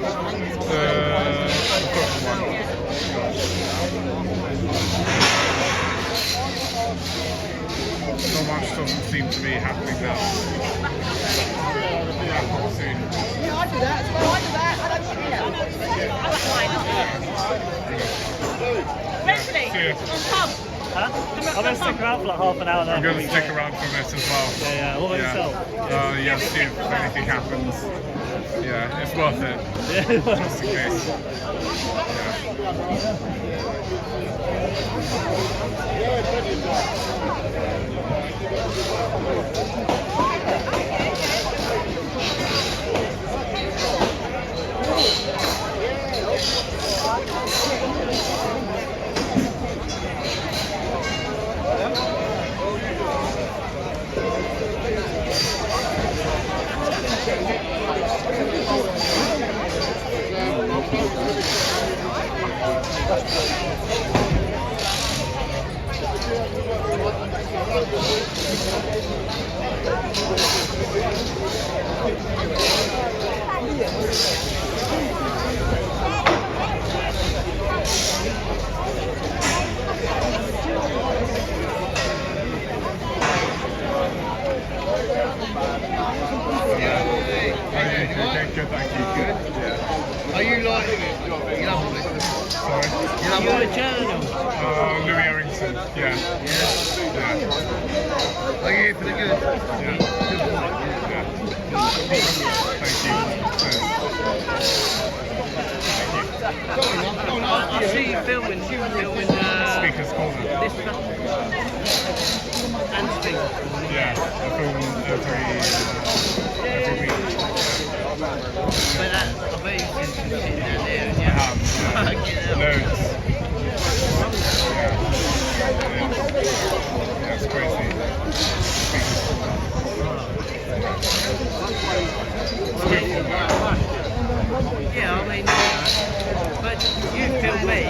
The football one. So much doesn't seem to be happening now. Soon. Yeah, I do that. I do that. I don't see it. Leslie, come. Huh? I'm going to stick around for like half an hour now. I'm going to stick around for this as well. Yeah. What about yourself? Yeah, see if anything happens. Yeah, it's worth it. Yeah. Just in case. Good, thank you. Good? Yeah. Are you like, you love it? Sorry? You love it? Journal? Louis Errington, yeah. Are you here for the good? Yeah. Thank you. I see you filming, Speaker's Corner. This and Speaker's Corner. Yeah, I film every week. But that, I bet you've been sitting down there, and you have. Loads. Yeah, it's crazy. Yeah, I mean, but you film me.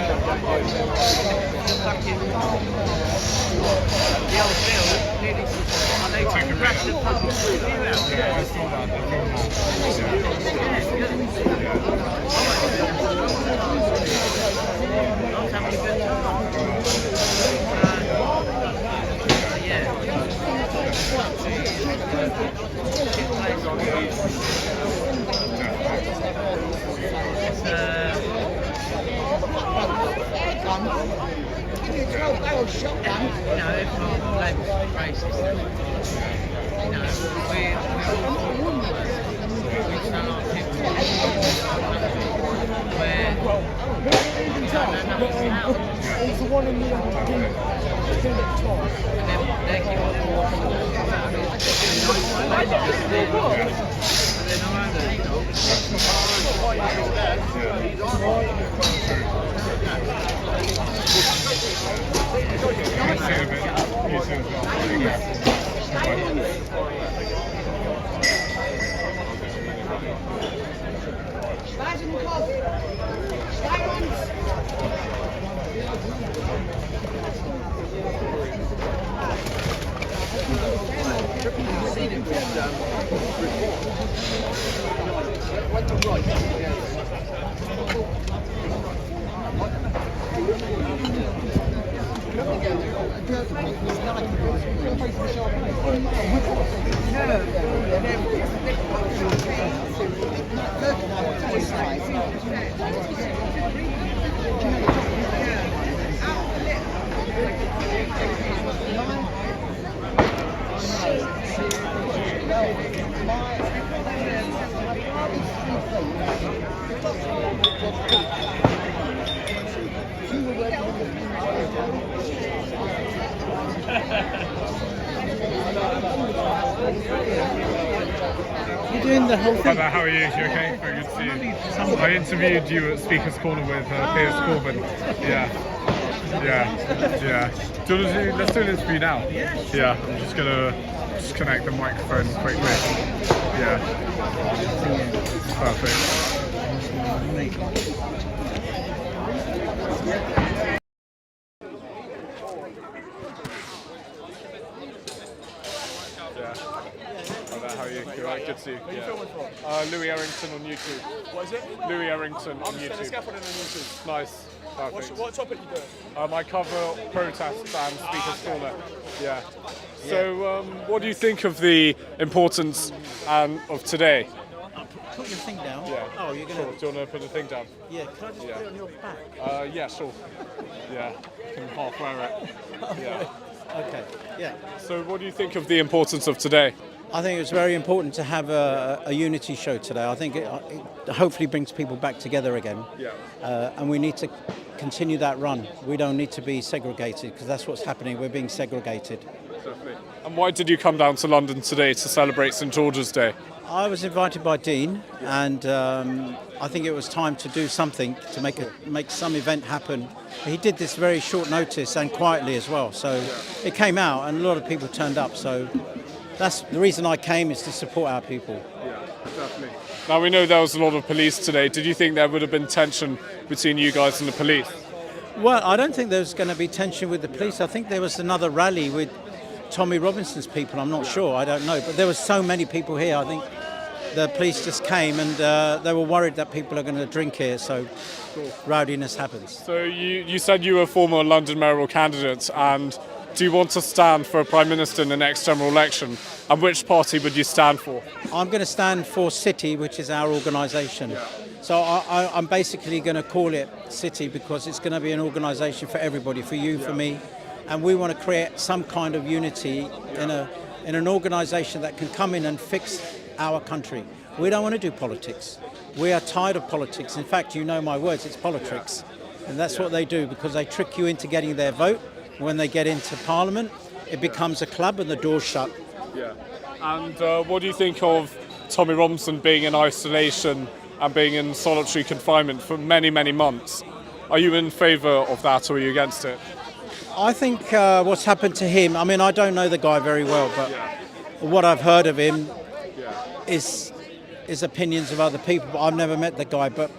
Fucking the old film, nearly. They crashed the fucking studio out. Yeah, I saw that. They filmed I was having a good time. Give you a 12-barrel shotgun. You know, if not labels racist, you know, we're so like people where He's the one in the they're giving You're doing the whole thing. How are you? You okay? Very good to see you. I interviewed you at Speaker's Corner with Piers Corbyn. Yeah. Do you want to let's do an interview now. Yeah. I'm just gonna connect the microphone quickly. Yeah. Perfect. How are you? You're right, good to see you. Where are you filming from? Louis Errington on YouTube. What is it? Louis Errington on I'm just YouTube. scaffolding on YouTube. Nice. Perfect. What topic you doing? I cover protests and Speaker's Corner. Yeah. So, what do you think of the importance of today? Put your thing down. Yeah. Oh, you're gonna. Sure. Do you want to put the thing down? Yeah. Can I just put it on your back? Yeah, sure. Yeah. You can half wear it. Yeah. Okay. Yeah. So, what do you think of the importance of today? I think it's very important to have a unity show today. I think it hopefully brings people back together again. Yeah. And we need to continue that run. We don't need to be segregated because that's what's happening. We're being segregated. Definitely. And why did you come down to London today to celebrate St George's Day? I was invited by Dean, and I think it was time to do something to make some event happen. He did this very short notice and quietly as well. So it came out, and a lot of people turned up. So that's the reason I came, is to support our people. Yeah, definitely. Now we know there was a lot of police today. Did you think there would have been tension between you guys and the police? Well, I don't think there was going to be tension with the police. I think there was another rally with Tommy Robinson's people. I'm not sure. I don't know. But there were so many people here. I think the police just came, and they were worried that people are going to drink here. So rowdiness happens. So you said you were a former London mayoral candidate, and do you want to stand for a Prime Minister in the next general election? And which party would you stand for? I'm going to stand for City, which is our organisation. Yeah. So I'm basically going to call it City because it's going to be an organisation for everybody, for you, for me. And we want to create some kind of unity in an organisation that can come in and fix our country. We don't want to do politics. We are tired of politics. In fact, you know my words, it's politics. And that's what they do, because they trick you into getting their vote. When they get into Parliament, it becomes a club and the door's shut. Yeah. And what do you think of Tommy Robinson being in isolation and being in solitary confinement for many, many months? Are you in favour of that, or are you against it? I think what's happened to him, I mean, I don't know the guy very well, but what I've heard of him is opinions of other people. I've never met the guy, but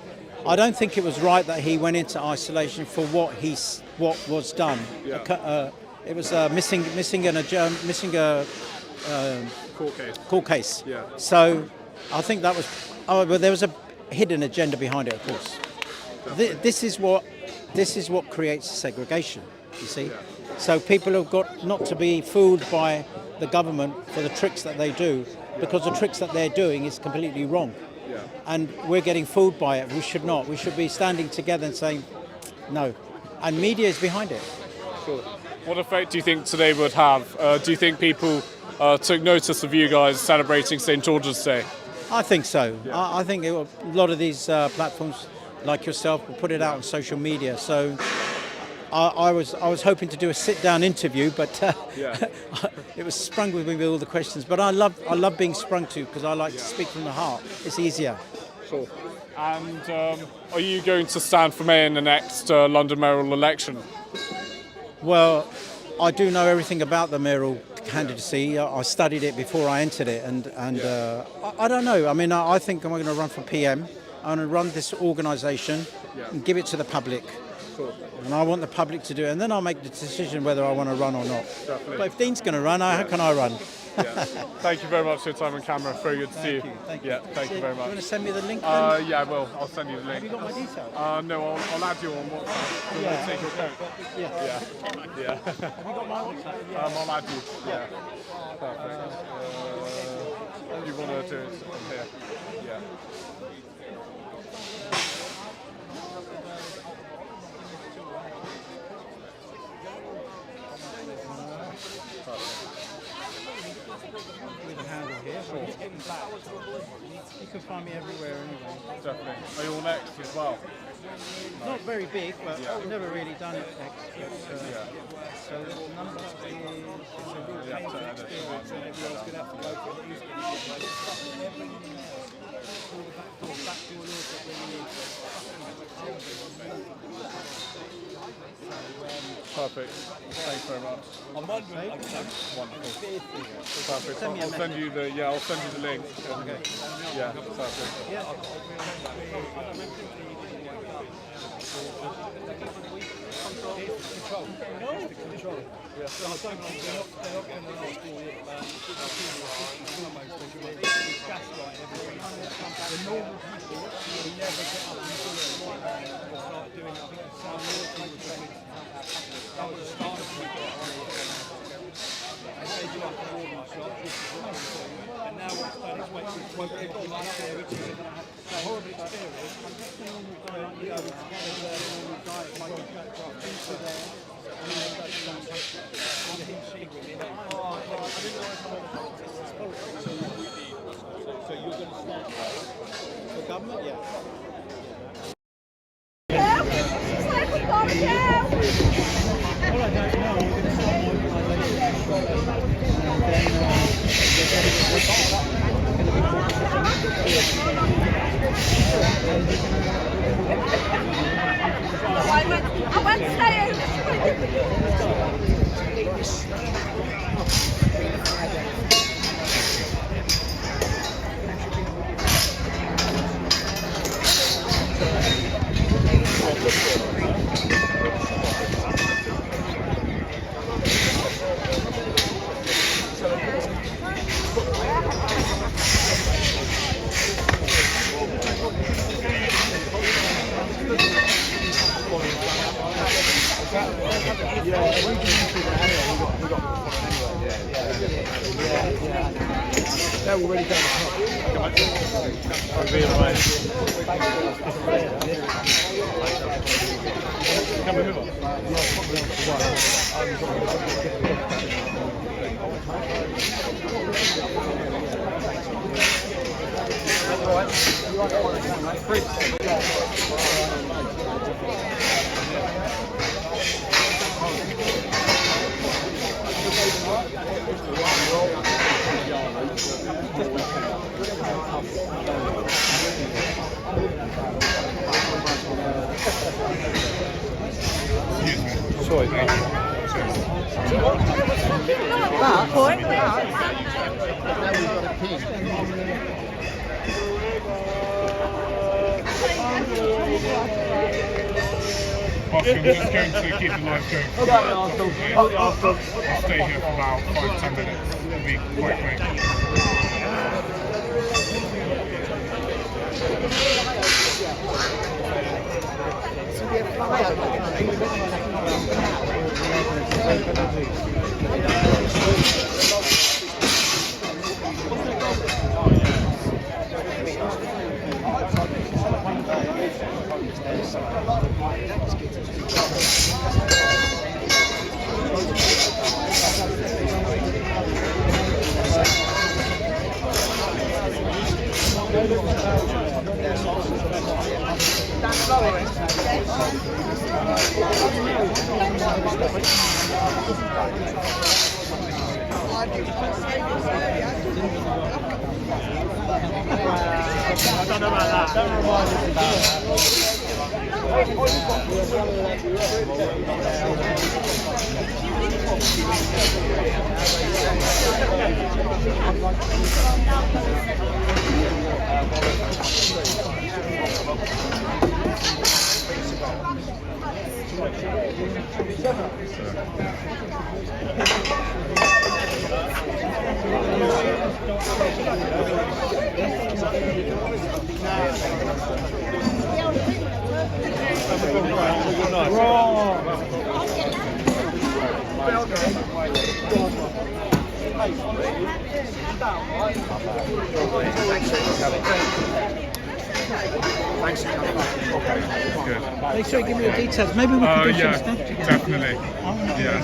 I don't think it was right that he went into isolation for what was done. It was missing a court case. Yeah. So I think that was. Oh, but there was a hidden agenda behind it, of course. This is what creates segregation. You see, so people have got not to be fooled by the government for the tricks that they do, because the tricks that they're doing is completely wrong. And we're getting fooled by it. We should not. We should be standing together and saying no. And media is behind it. Sure. What effect do you think today would have? Do you think people took notice of you guys celebrating St George's Day? I think so. I think a lot of these platforms, like yourself, will put it out on social media. So I was hoping to do a sit-down interview, but it was sprung with me with all the questions. But I love being sprung to, because I like to speak from the heart. It's easier. Sure. And are you going to stand for mayor in the next London mayoral election? Well, I do know everything about the mayoral candidacy. I studied it before I entered it, and I don't know. I mean, I think I'm going to run for PM. I'm going to run this organisation and give it to the public. Sure. And I want the public to do it, and then I'll make the decision whether I want to run or not. Definitely. But if Dean's going to run, how can I run? Thank you very much for your time on camera. Very good to see you. Thank you. Yeah, thank you very much. You want to send me the link? Yeah, I will. I'll send you the link. Have you got my details? No, I'll add you on WhatsApp. Do you want to take your coat? Yeah. Yeah. Have you got my WhatsApp? I'll add you. Yeah. Perfect. You want to do it from here? Yeah. can find me everywhere anyway. Definitely. Are you on X as well? Not very big, but Yeah. I've never really done X. But, so the number is... Perfect. Thanks very much. I'm wondering. Wonderful. Perfect. Send me a I'll send you the I'll send you the link. Okay. Yeah. Perfect. Yeah. Control. Yeah. So I don't know, they're not going to ask for you about gaslight everything. The normal people will never get up and do it like that. They'll start doing it. I think it's Sam Wilson was doing it. That was the start of it. They say you have to warn them shop, which is what they do. And now what's done is they've got one up there which is going to have a horrible experience. I'm just a normal guy like you, it's kind of a normal guy, like a backdrop into there. And then they don't touch it. And the heat sheet with it. I didn't know I So you're going to start for government? Yeah. I went to stay in. They're already done. Sorry, Oscar, we're just going to keep the live going. I'll stay here for about 5-10 minutes. It'll be quite quick. I don't know about that. Thanks for coming back. Okay, good. Make sure you give me the details. Maybe we can do yeah, some stuff together. definitely. Yeah.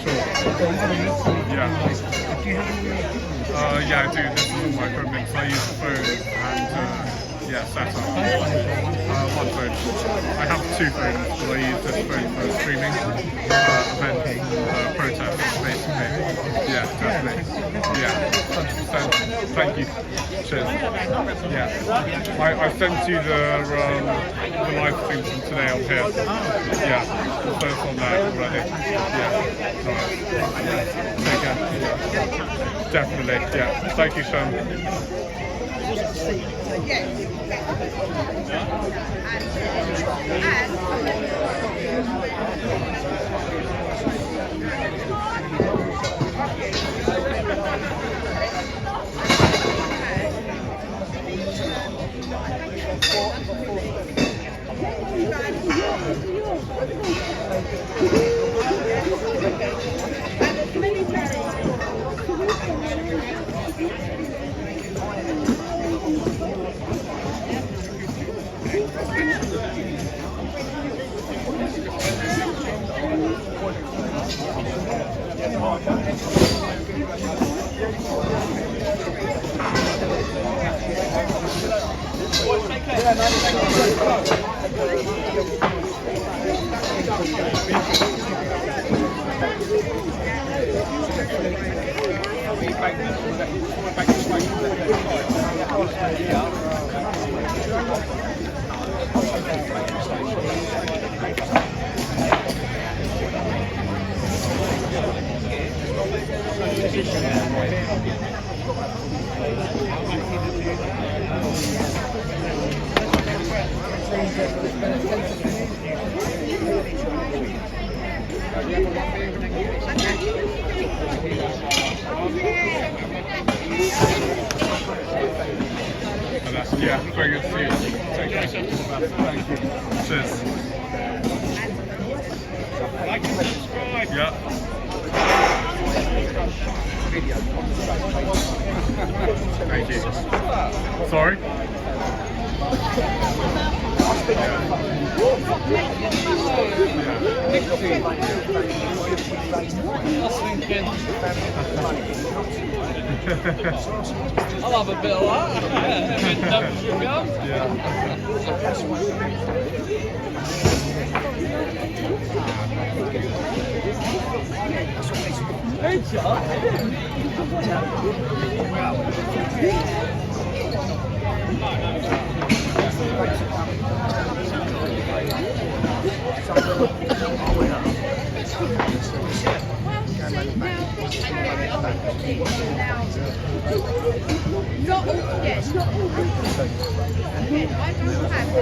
Sure. Yeah. Yeah, I do. This is my equipment, so I use the phone and setup. One phone. I have two phones, but I use this phone for streaming events, protests, basically. Yeah, definitely. Yeah, 100%. Thank you. Cheers. Yeah. I sent you the live stream from today on here. Yeah, the first on there already. Yeah. Alright. Take care. Yeah. Definitely. Yeah. Thank you, Sean. Yeah, very good to see you. Take care. Thank you. Cheers. Like and subscribe. Yeah. Thank you. Sorry? I'll have a bit of that. Not all, yes, not all. I don't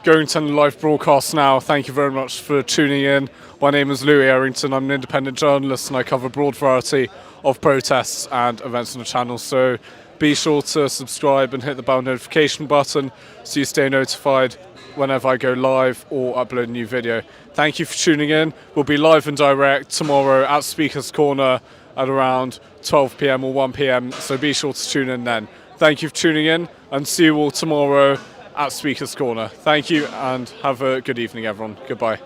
Going to the live broadcast now. Thank you very much for tuning in. My name is Louis Errington. I'm an independent journalist and I cover a broad variety of protests and events on the channel. So be sure to subscribe and hit the bell notification button so you stay notified whenever I go live or upload a new video. Thank you for tuning in. We'll be live and direct tomorrow at Speaker's Corner at around 12 PM or 1 PM. So be sure to tune in then. Thank you for tuning in and see you all tomorrow at Speaker's Corner. Thank you and have a good evening, everyone. Goodbye.